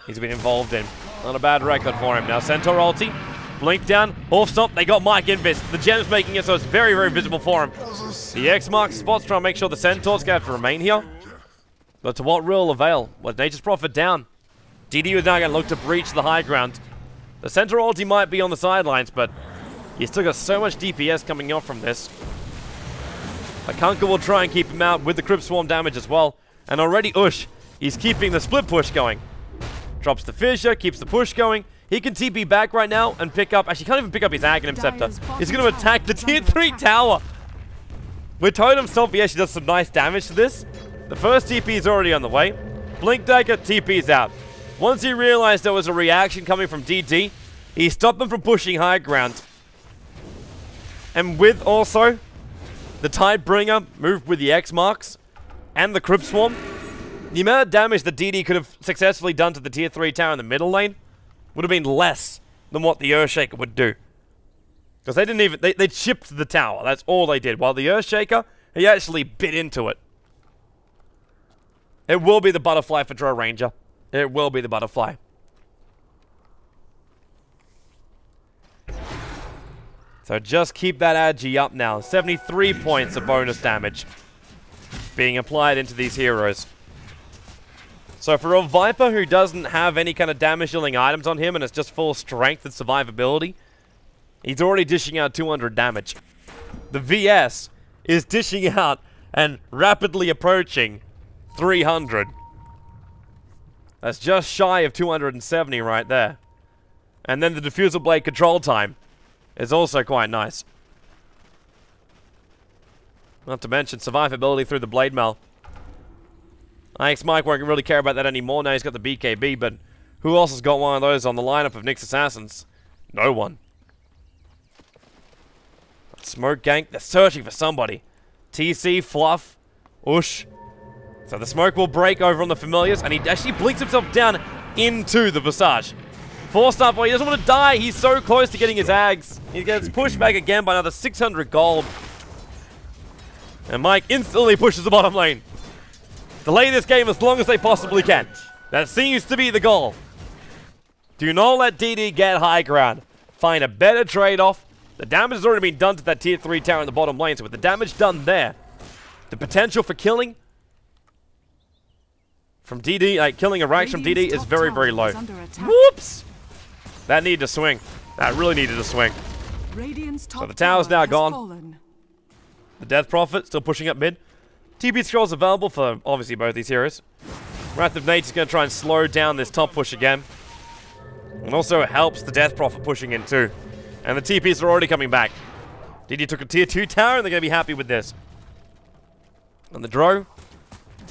he's been involved in. Not a bad record for him. Now Centaur ulti, blink down, half stop, they got Mike Invis. The gem's making it so it's very, very visible for him. The X marks spots trying to make sure the Centaur's going to have to remain here. But to what real avail? With Nature's Prophet down, DD was now going to look to breach the high ground. The Centaur ulti might be on the sidelines, but he's still got so much DPS coming off from this. Kunkka will try and keep him out with the Crypt Swarm damage as well. And already Ush, he's keeping the split push going. Drops the fissure, keeps the push going. He can TP back right now and pick up... Actually, can't even pick up his Aghanim Scepter. He's going to attack the tier 3 tower. With Totem Stomp, he actually does some nice damage to this. The first TP is already on the way. Blink Dagger, TP's out. Once he realized there was a reaction coming from DD, he stopped them from pushing high ground. And with also the Tidebringer moved with the X marks and the Crypt Swarm, the amount of damage that DD could have successfully done to the tier 3 tower in the middle lane would have been less than what the Earthshaker would do. Because they didn't even, they chipped the tower. That's all they did. While the Earthshaker, he actually bit into it. It will be the butterfly for Dro Ranger. It will be the butterfly. So just keep that agi up now. 73 points of bonus damage being applied into these heroes. So for a Viper who doesn't have any kind of damage dealing items on him and it's just full strength and survivability, he's already dishing out 200 damage. The VS is dishing out and rapidly approaching 300. That's just shy of 270 right there. And then the Diffusal Blade control time is also quite nice. Not to mention survivability through the Blade Mail. X-Mike won't really care about that anymore. Now he's got the BKB, but who else has got one of those on the lineup of Nyx Assassins? No one. Smoke gank, they're searching for somebody. TC, Fluff, Ush. So the smoke will break over on the familiars, and he actually blinks himself down into the Visage. 4-star boy, he doesn't want to die. He's so close to getting his Ags. He gets pushed back again by another 600 gold. And Mike instantly pushes the bottom lane. Delay this game as long as they possibly can. That seems to be the goal. Do not let DD get high ground. Find a better trade-off. The damage has already been done to that tier 3 tower in the bottom lane, so with the damage done there, the potential for killing from DD, like killing a Rax from DD Radiant's is top very, tower very low. is under attack. Whoops! That needed to swing. That really needed to swing. Radiant's top the tower's now tower has gone. fallen. The Death Prophet still pushing up mid. TP scrolls available for obviously both these heroes. Wrath of Nature's going to try and slow down this top push again. And also it helps the Death Prophet pushing in too. And the TPs are already coming back. DD took a tier 2 tower and they're going to be happy with this. And the Drow,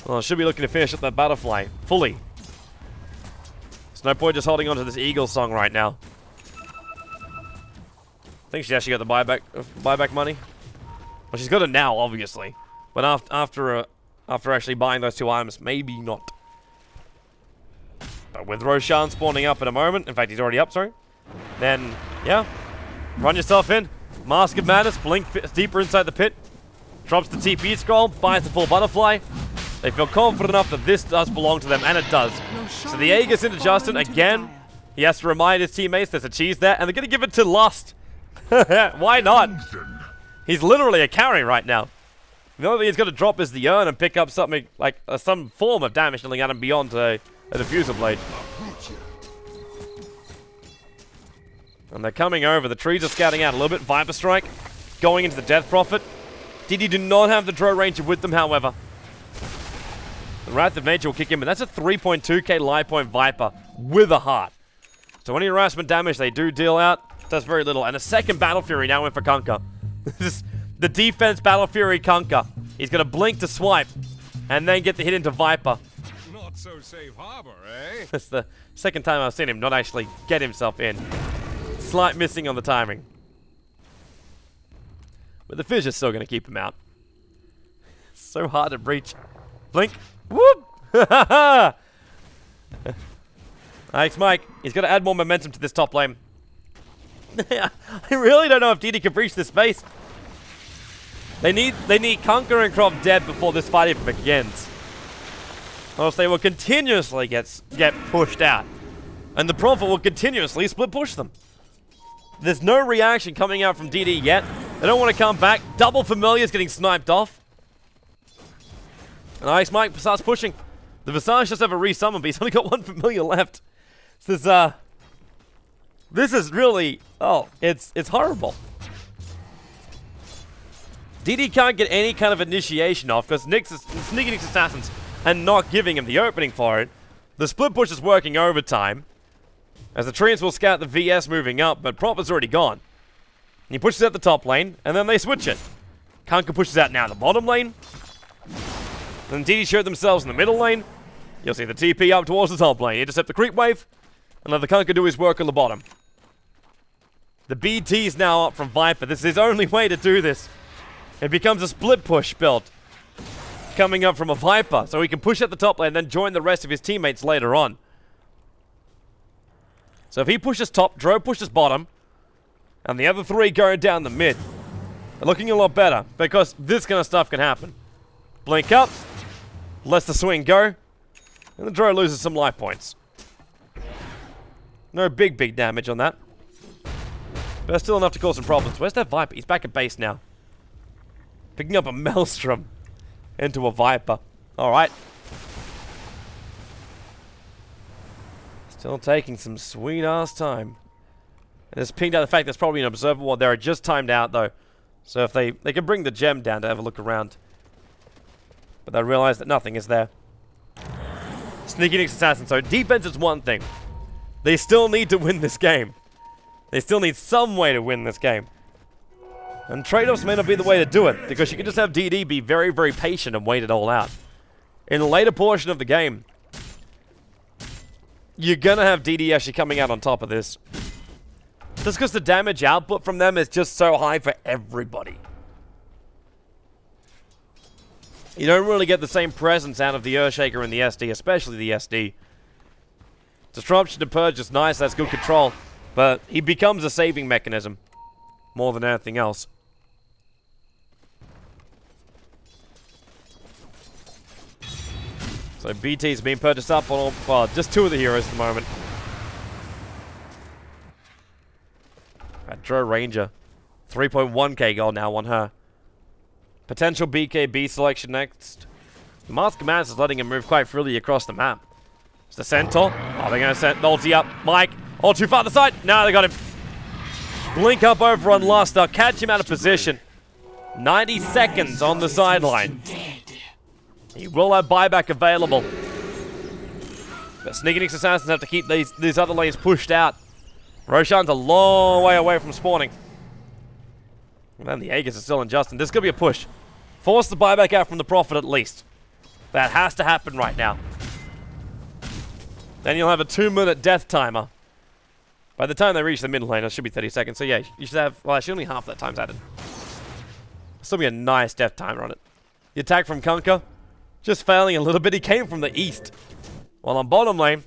well, should be looking to finish up that Butterfly fully. There's no point just holding on to this Eagle song right now. I think she actually got the buyback money. Well, she's got it now, obviously. But after actually buying those 2 items, maybe not. But with Roshan spawning up in a moment, in fact, he's already up, sorry. Then, yeah, run yourself in. Mask of Madness, blink deeper inside the pit. Drops the TP scroll, buys the full Butterfly. They feel confident enough that this does belong to them, and it does. So the A gets into Justin again. He has to remind his teammates there's a cheese there, and they're going to give it to Lust. Why not? He's literally a carry right now. The only thing he's got to drop is the urn and pick up something like some form of damage dealing at him beyond a diffuser blade. And they're coming over. The trees are scouting out a little bit. Viper Strike going into the Death Prophet. DD do not have the Drow Ranger with them, however. The Wrath of Nature will kick in, but that's a 3.2k life point Viper with a heart. So any harassment damage they do deal out does very little. And a second Battle Fury now in for Kunkka. This is the defense Battle Fury Kunkka. He's going to blink to swipe and then get the hit into Viper. Not so safe harbor, eh? That's the second time I've seen him not actually get himself in. Slight missing on the timing. But the Fizz is still going to keep him out. So hard to breach. Blink. Whoop! Thanks, Mike. He's got to add more momentum to this top lane. I really don't know if DD can breach this space. They need Kunkka and Croft dead before this fight even begins. Or else they will continuously get pushed out. And the Prophet will continuously split push them. There's no reaction coming out from DD yet. They don't want to come back. Double Familiar's getting sniped off. And Ice Mike starts pushing. The Visage does have a resummon, but he's only got 1 Familiar left. So this is really, it's horrible. DD can't get any kind of initiation off because Sneaky Nick's Assassins and not giving him the opening for it. The split push is working overtime. As the Treants will scout the VS moving up, but Prophet's already gone. He pushes out the top lane, and then they switch it. Kunkka pushes out now the bottom lane. Then DD show themselves in the middle lane. You'll see the TP up towards the top lane. Intercept the creep wave, and let the Kunkka do his work on the bottom. The BT is now up from Viper. This is his only way to do this. It becomes a split push build. Coming up from a Viper, so he can push at the top lane and then join the rest of his teammates later on. So if he pushes top, Dro pushes bottom, and the other 3 going down the mid, they're looking a lot better, because this kind of stuff can happen. Blink up, lets the swing go, and the Dro loses some life points. No big damage on that. But still enough to cause some problems. Where's that Viper? He's back at base now. Picking up a Maelstrom into a Viper. Alright. Still taking some sweet-ass time. And it's pinged out the fact there's probably an observer ward there. Just timed out, though. So if they can bring the gem down to have a look around. But they realize that nothing is there. Sneaky Nick's Assassin. So defense is one thing. They still need to win this game. They still need some way to win this game. And trade-offs may not be the way to do it, because you can just have DD be very, very patient and wait it all out. In the later portion of the game, you're going to have DD actually coming out on top of this. Just because the damage output from them is just so high for everybody. You don't really get the same presence out of the Earthshaker and the SD, especially the SD. Disruption to Purge is nice, that's good control. But he becomes a saving mechanism more than anything else. So BT's been purchased up on all, well, just 2 of the heroes at the moment. Dro Ranger. 3.1k gold now on her. Potential BKB selection next. The Mask of Madness is letting him move quite freely across the map. It's the Centaur. Oh, they're going to send ulti up. Mike. All too far to the side. No, they got him. Blink up over on Luster. Catch him out of position. 90 seconds on the sideline. He will have buyback available. But Sneaky Nick's Assassins have to keep these other lanes pushed out. Roshan's a long way away from spawning. And then the Aegis are still in Justin. This is going to be a push. Force the buyback out from the Prophet at least. That has to happen right now. Then you'll have a 2-minute death timer. By the time they reach the mid lane, it should be 30 seconds. So yeah, you should have, well, actually only half that time's added. Still be a nice death timer on it. The attack from Kunkka, just failing a little bit. He came from the east. While on bottom lane,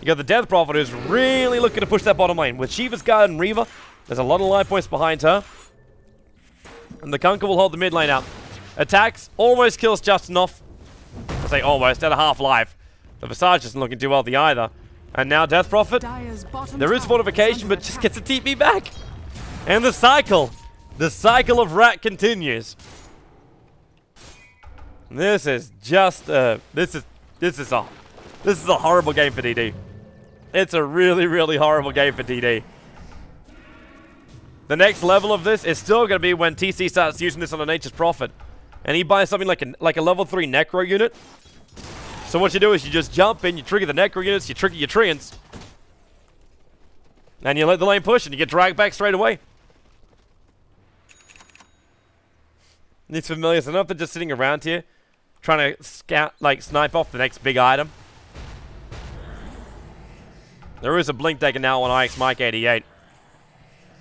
you got the Death Prophet who's really looking to push that bottom lane. With Shiva's Guard and Reaver, there's a lot of life points behind her. And the Kunkka will hold the mid lane out. Attacks, almost kills Justin off. I say almost, at a half life. The Visage isn't looking too wealthy either. And now Death Prophet, there is fortification, but just gets a TP back. And the cycle of rat continues. This is just, this is a horrible game for DD. It's a really, really horrible game for DD. The next level of this is still going to be when TC starts using this on a Nature's Prophet. And he buys something like a level 3 Necro unit. So what you do is you just jump in, you trigger the Necro units, you trigger your Treants. And you let the lane push and you get dragged back straight away. These familiars enough they're just sitting around here trying to scout, snipe off the next big item. There is a blink taken now on IX Mike 88.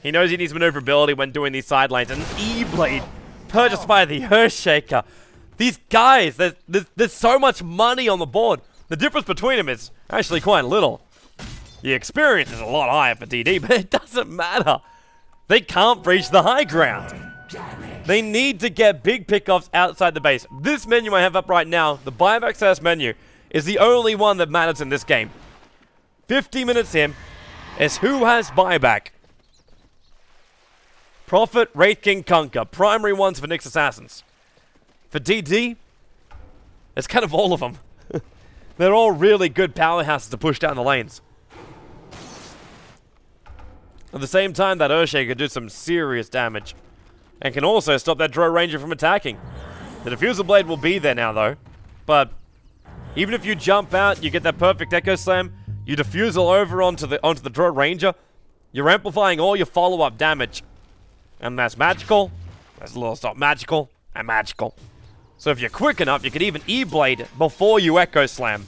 He knows he needs maneuverability when doing these side lanes. And E-Blade purchased by the Earthshaker. These guys, there's so much money on the board. The difference between them is actually quite little. The experience is a lot higher for DD, but it doesn't matter. They can't breach the high ground. They need to get big pickoffs outside the base. This menu I have up right now, the buyback access menu, is the only one that matters in this game. 50 minutes in is who has buyback. Prophet, Wraith King, Kunkka. Primary ones for Nyx Assassins. For DD, it's kind of all of them. They're all really good powerhouses to push down the lanes. At the same time, that Earthshaker can do some serious damage. And can also stop that Drow Ranger from attacking. The Diffusal Blade will be there now, though. But even if you jump out, you get that perfect Echo Slam, you Diffusal over onto the Drow Ranger, you're amplifying all your follow-up damage. And that's magical, that's a little stop magical, and magical. So if you're quick enough, you could even E-Blade before you Echo Slam.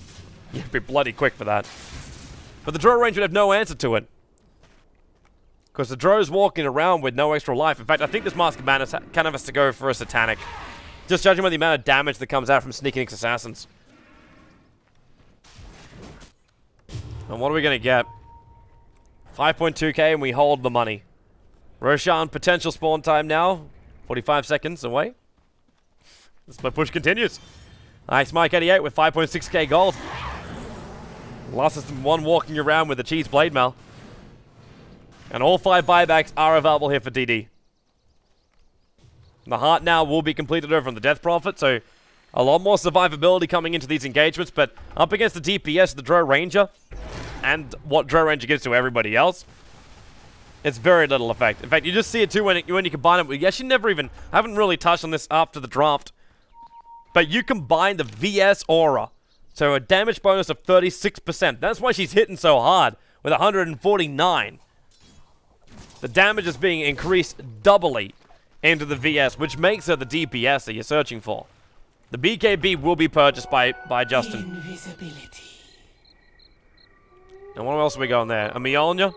You'd be bloody quick for that. But the Drow Ranger would have no answer to it. Because the Drow's walking around with no extra life. In fact, I think this Mask of Madness kind of has to go for a Satanic. Just judging by the amount of damage that comes out from Sneaky Nick's Assassins. And what are we going to get? 5.2k and we hold the money. Roshan, potential spawn time now. 45 seconds away. The split push continues. Nice Mike 88 with 5.6k gold. Last system 1 walking around with the cheese blade mail. And all 5 buybacks are available here for DD. The heart now will be completed over on the Death Prophet, so a lot more survivability coming into these engagements, but up against the DPS, the Drow Ranger, and what Drow Ranger gives to everybody else, it's very little effect. In fact, you just see it too when you combine it. We actually haven't really touched on this after the draft, but you combine the VS Aura, so a damage bonus of 36%. That's why she's hitting so hard with 149. The damage is being increased doubly into the VS, which makes her the DPS that you're searching for. The BKB will be purchased by Justin. Invisibility. And what else are we going there? A Mjolnir?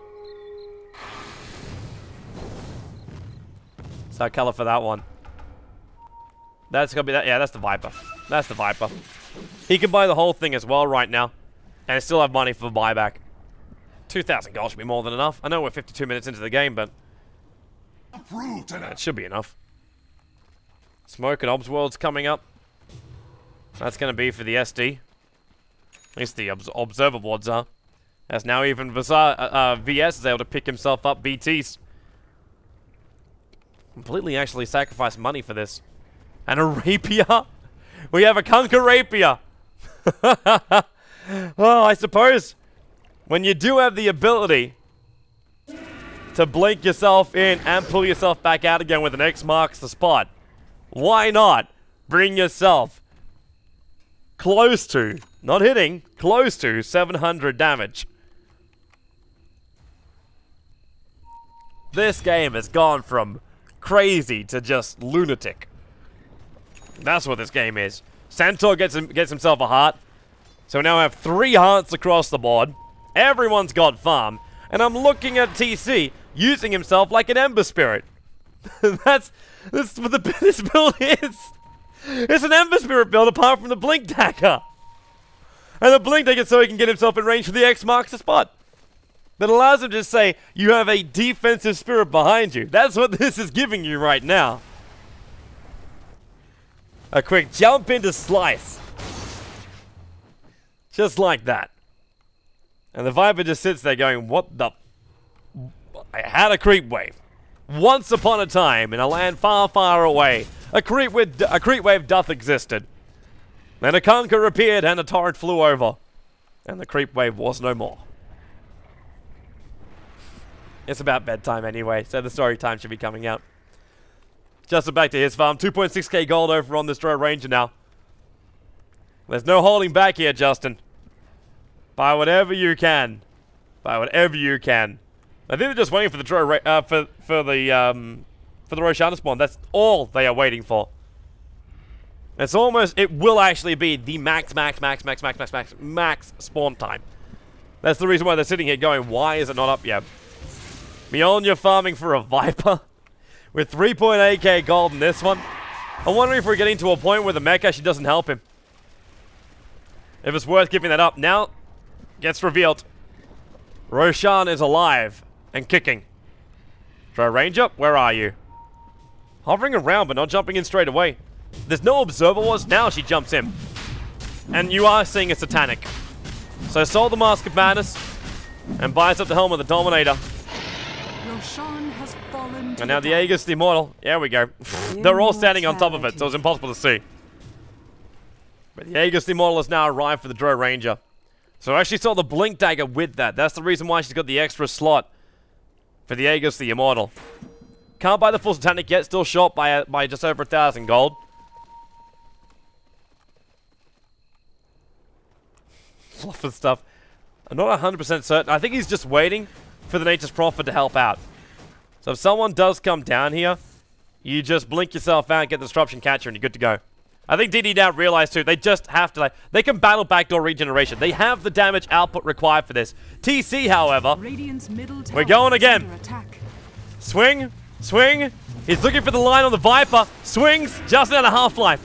What's that color for that one? That's gonna be that. Yeah, that's the Viper. That's the Viper. He can buy the whole thing as well right now, and still have money for buyback. 2,000 gold should be more than enough. I know we're 52 minutes into the game, but it should be enough. Smoke and Obs World's coming up. That's going to be for the SD. At least the Observer Wards are. As now even VS is able to pick himself up BTs. Completely actually sacrificed money for this. And a Rapier? We have a Conquer Rapier. Well, I suppose when you do have the ability to blink yourself in and pull yourself back out again with an X marks the spot, why not bring yourself close to, not hitting, close to 700 damage? This game has gone from crazy to just lunatic. That's what this game is. Centaur gets himself a heart. So we now have 3 hearts across the board. Everyone's got farm. And I'm looking at TC using himself like an Ember Spirit. That's what this build is. It's an Ember Spirit build apart from the Blink Dagger. And the Blink Dagger so he can get himself in range for the X marks the spot. That allows him to say, you have a defensive spirit behind you. That's what this is giving you right now. A quick jump into slice. Just like that. And the Viper just sits there going, what the... I had a creep wave. Once upon a time, in a land far, far away, a creep wave doth existed. Then a conqueror appeared and a torrent flew over. And the creep wave was no more. It's about bedtime anyway, so the story time should be coming out. Justin back to his farm. 2.6k gold over on this Drow Ranger now. There's no holding back here, Justin. Buy whatever you can. Buy whatever you can. I think they're just waiting for the Drow for the Roshana spawn. That's all they are waiting for. It's almost, it will actually be the max spawn time. That's the reason why they're sitting here going, why is it not up yet? Mjolnir farming for a Viper with 3.8k gold in this one. I'm wondering if we're getting to a point where the mech actually doesn't help him. If it's worth giving that up. Now, gets revealed. Roshan is alive and kicking. Drow Ranger, where are you? Hovering around but not jumping in straight away. There's no Observer Wars. Now she jumps in. And you are seeing a Satanic. So sold the Mask of Madness and buys up the Helm of the Dominator. Roshan has fallen. And now the Aegis, the Immortal. There we go. They're all standing on top of it, so it's impossible to see. But the Aegis, the Immortal has now arrived for the Drow Ranger. So I actually saw the Blink Dagger with that. That's the reason why she's got the extra slot for the Aegis, the Immortal. Can't buy the full Satanic yet. Still short by just over 1,000 gold. Fluff and stuff. I'm not 100% certain. I think he's just waiting for the Nature's Prophet to help out. So if someone does come down here, you just blink yourself out, get the Disruption Catcher, and you're good to go. I think DD now realized too, they just have to, they can battle backdoor regeneration. They have the damage output required for this. TC, however, we're going again. Swing, swing. He's looking for the line on the Viper. Swings, just out of half-life.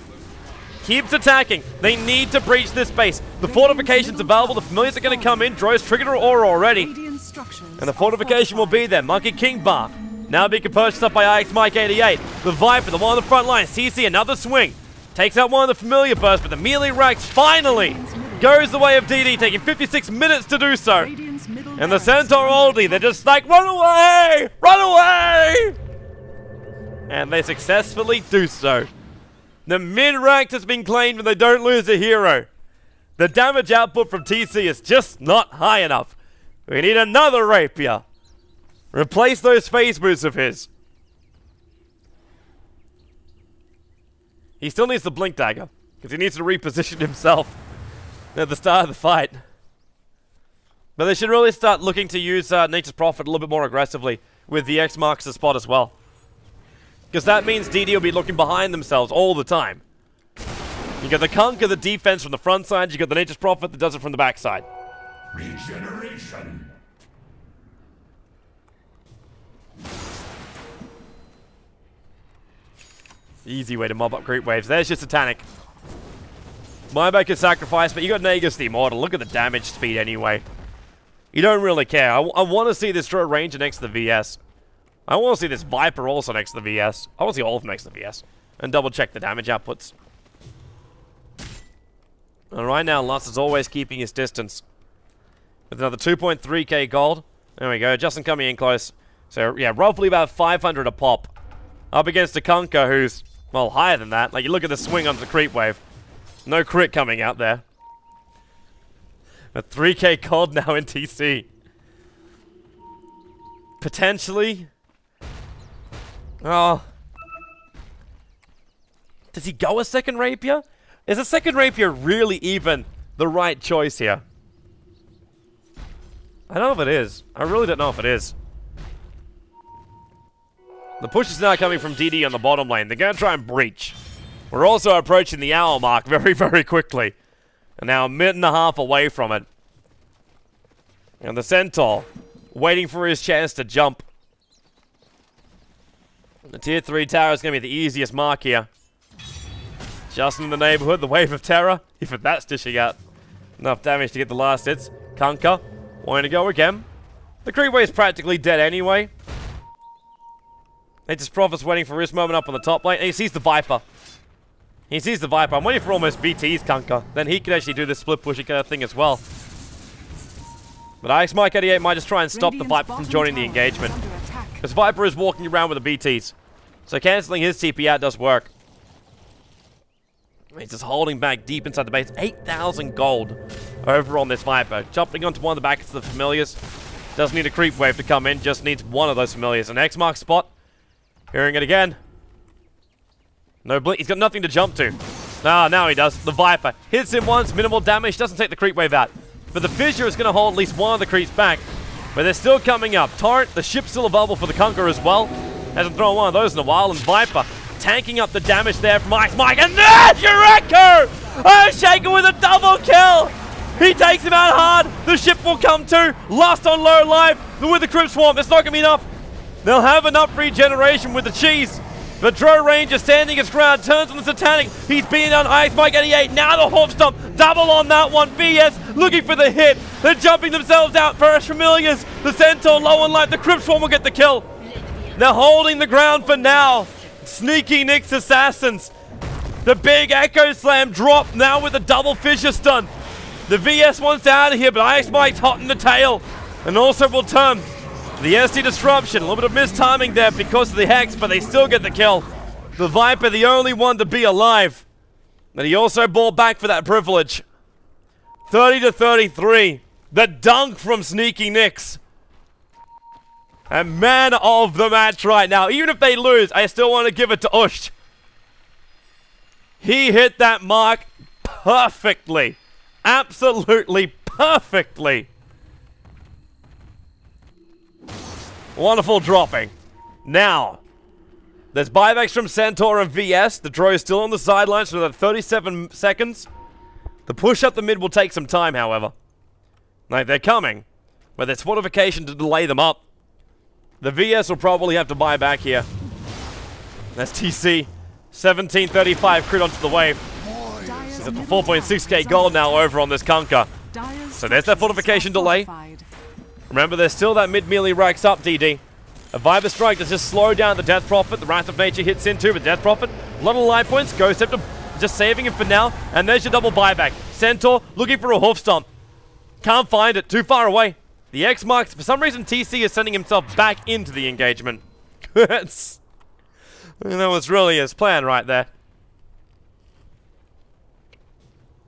Keeps attacking. They need to breach this base. The fortification's available. The familiars are going to come in. Dro's triggered her aura already. And the fortification will be there. Monkey King Bar. Now being purchased up by IX Mike 88. The Viper, the one on the front line. CC, another swing. Takes out one of the familiar bursts, but the melee Rex finally goes the way of DD, taking 56 minutes to do so. And the Centaur oldie, they're just like, run away! Run away! And they successfully do so. The mid-rank has been claimed and they don't lose a hero. The damage output from TC is just not high enough. We need another Rapier. Replace those phase boosts of his. He still needs the Blink Dagger, because he needs to reposition himself at the start of the fight. But they should really start looking to use Nature's Prophet a little bit more aggressively with the X marks the spot as well. Because that means DD will be looking behind themselves all the time. You got the Conquer, the defense from the front side, you got the Nature's Prophet that does it from the back side. Regeneration. Easy way to mob up creep waves. There's your Satanic. Buyback is sacrificed, but you got Nagus the Immortal. Look at the damage speed anyway. You don't really care. I want to see this Drow Ranger next to the VS. I want to see this Viper also next to the VS. I want to see all of them next to the VS. And double check the damage outputs. And right now, Lust is always keeping his distance. With another 2.3k gold. There we go. Justin coming in close. So, yeah, roughly about 500 a pop. Up against a Conquer who's, well, higher than that. Like, you look at the swing onto the creep wave. No crit coming out there. A 3k gold now in TC. Potentially. Oh. Does he go a second rapier? Is a second rapier really even the right choice here? I don't know if it is. I really don't know if it is. The push is now coming from DD on the bottom lane. They're going to try and breach. We're also approaching the hour mark very, very quickly. And now a minute and a half away from it. And the Centaur waiting for his chance to jump. The tier 3 tower is going to be the easiest mark here. Just in the neighborhood, the Wave of Terror. Even that's dishing out enough damage to get the last hits. Kunkka wanting to go again. The Creepway is practically dead anyway. Nature's Prophet's waiting for his moment up on the top lane. And he sees the Viper. He sees the Viper. I'm waiting for almost BT's Kunkka. Then he can actually do this split pushing kind of thing as well. But Ice Mike 88 might just try and stop the Viper from joining the engagement. Because Viper is walking around with the BTs. So cancelling his TP out does work. He's just holding back deep inside the base. 8,000 gold over on this Viper. Jumping onto one of the backs of the familiars. Doesn't need a creep wave to come in. Just needs one of those familiars. An X mark spot. Hearing it again. No blink. He's got nothing to jump to. Ah, now he does. The Viper hits him once. Minimal damage. Doesn't take the creep wave out. But the Fissure is going to hold at least one of the creeps back. But they're still coming up. Torrent, the ship's still available for the Kunkka as well. Hasn't thrown one of those in a while. And Viper tanking up the damage there from Ice Mike. And there's your Echo! Shaker with a double kill! He takes him out hard. The ship will come to. Lost on low life. With the Crypt Swarm. It's not going to be enough. They'll have enough regeneration with the cheese. The Dro Ranger standing his ground, turns on the Satanic. He's beating down Ice Mike 88. Now the Hoof Stomp. Double on that one. VS looking for the hit. They're jumping themselves out. First Familiars. The Centaur low on life. The Crypt Swarm will get the kill. They're holding the ground for now. Sneaky Nyx Assassins. The big Echo Slam drop now with a double Fissure stun. The VS wants out of here, but Ice Mike's hot in the tail. And also will turn the SD Disruption. A little bit of mistiming there because of the Hex, but they still get the kill. The Viper, the only one to be alive. But he also bought back for that privilege. 30-33. The dunk from Sneaky Nyx. And man of the match right now. Even if they lose, I still want to give it to Ush. He hit that mark perfectly. Absolutely perfectly. Wonderful dropping. Now, there's buybacks from Centaur and VS. The Dro is still on the sidelines for another 37 seconds. The push up the mid will take some time, however. Like, they're coming, but there's fortification to delay them up. The VS will probably have to buy back here. That's TC. 1735 crit onto the wave. He's at the 4.6k gold now over on this Kunkka. So there's that fortification delay. Remember, there's still that mid-melee racks up, DD. A Viper Strike does just slow down the Death Prophet. The Wrath of Nature hits into, but Death Prophet, a lot of life points. Ghost Scepter just saving him for now. And there's your double buyback. Centaur looking for a Hoof Stomp. Can't find it. Too far away. The X marks. For some reason, TC is sending himself back into the engagement. That was really his plan right there.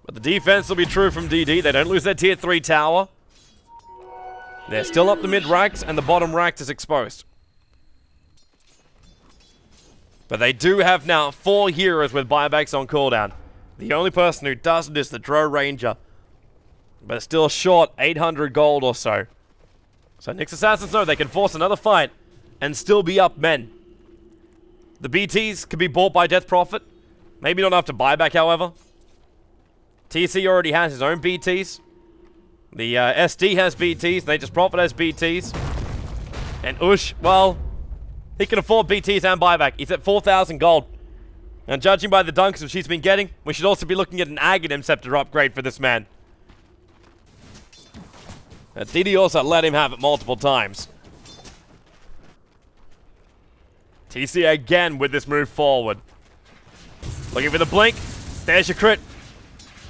But the defense will be true from DD. They don't lose their tier 3 tower. They're still up the mid racks, and the bottom racks is exposed. But they do have now 4 heroes with buybacks on cooldown. The only person who doesn't is the Dro Ranger. But it's still short 800 gold or so. So Nyx Assassins know they can force another fight and still be up men. The BTs can be bought by Death Prophet. Maybe not after buyback, however. TC already has his own BTs. The SD has BTs. Nature's Prophet has BTs. And Ush, well, he can afford BTs and buyback. He's at 4,000 gold. And judging by the dunks that she's been getting, we should also be looking at an Aghanim Scepter upgrade for this man. DD also let him have it multiple times. TC again with this move forward. Looking for the blink. There's your crit.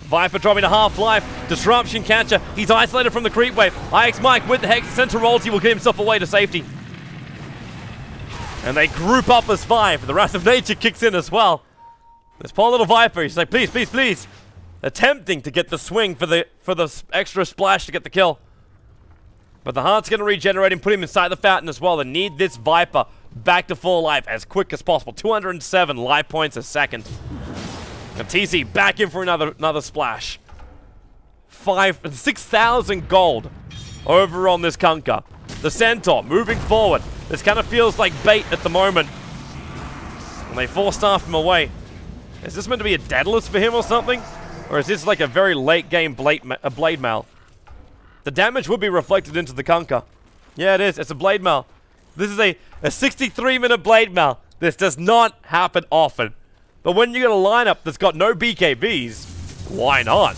Viper dropping to half-life. Disruption catcher. He's isolated from the creep wave. IX Mike with the Hex. Center rolls. He will get himself away to safety. And they group up as 5. The Wrath of Nature kicks in as well. This poor little Viper. He's like, please, please, please. attempting to get the swing for the extra splash to get the kill. But the heart's going to regenerate and put him inside the fountain as well. They need this Viper back to full life as quick as possible. 207 life points a second. And TC back in for another splash. 6,000 gold over on this Kunkka. The Centaur moving forward. This kind of feels like bait at the moment. And they force-staff him away. Is this meant to be a Daedalus for him or something? Or is this like a very late game blade mail? The damage would be reflected into the Kunkka. Yeah, it is. It's a blade mail. This is a 63-minute blade mail. This does not happen often. But when you get a lineup that's got no BKBs, why not?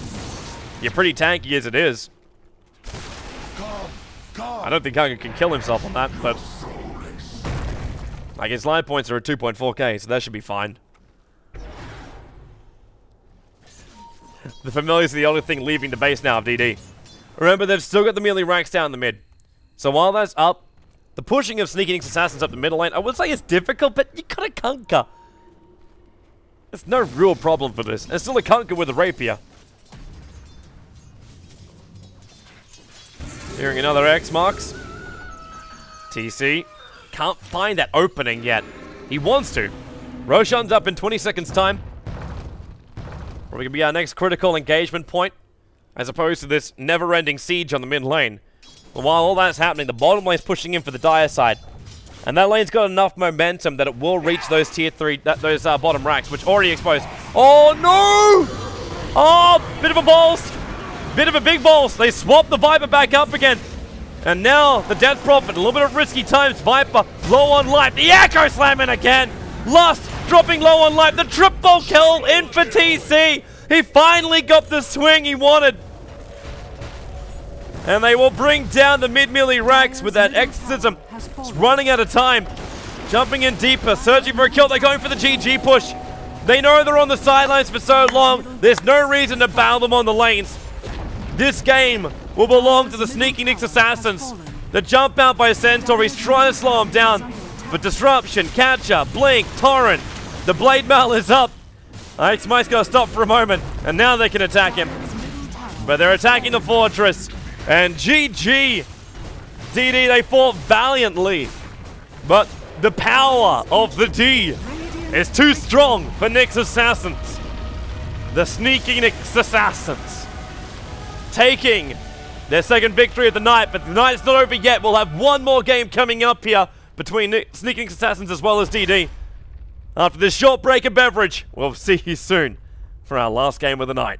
You're pretty tanky as it is. I don't think Kunkka can kill himself on that, but like his line points are at 2.4k, so that should be fine. The Familiars are the only thing leaving the base now of DD. Remember, they've still got the melee racks down in the mid. So while that's up, the pushing of Sneaky Nick's Assassins up the middle lane, I would say it's difficult, but you got a Kunkka. There's no real problem for this. It's still a Kunkka with a rapier. Hearing another X marks. TC can't find that opening yet. He wants to. Roshan's up in 20 seconds time. Probably gonna be our next critical engagement point, as opposed to this never-ending siege on the mid lane. But while all that's happening, the bottom lane's pushing in for the Dire side. And that lane's got enough momentum that it will reach those tier 3, those bottom racks, which already exposed. Oh no! Oh, bit of a balls. Bit of a big balls. They swap the Viper back up again. And now the Death Prophet, a little bit of risky times. Viper low on life. The Echo Slamming again. Lust dropping low on life. The triple kill in for TC. He finally got the swing he wanted. And they will bring down the mid-melee racks with that exorcism. It's running out of time. Jumping in deeper, searching for a kill. They're going for the GG push. They know they're on the sidelines for so long. There's no reason to bow them on the lanes. This game will belong to the Sneaky Nick's Assassins. The jump out by Centaur, he's trying to slow him down. But Disruption, Catcher, Blink, Torrent. The Blade Mail is up. Smite's got to stop for a moment. And now they can attack him. But they're attacking the fortress. And GG. DD, they fought valiantly. But the power of the D is too strong for Nick's Assassins. The Sneaky Nick's Assassins taking their second victory of the night, but the night's not over yet. We'll have one more game coming up here between Sneaky Nick's Assassins as well as DD. After this short break of beverage, we'll see you soon for our last game of the night.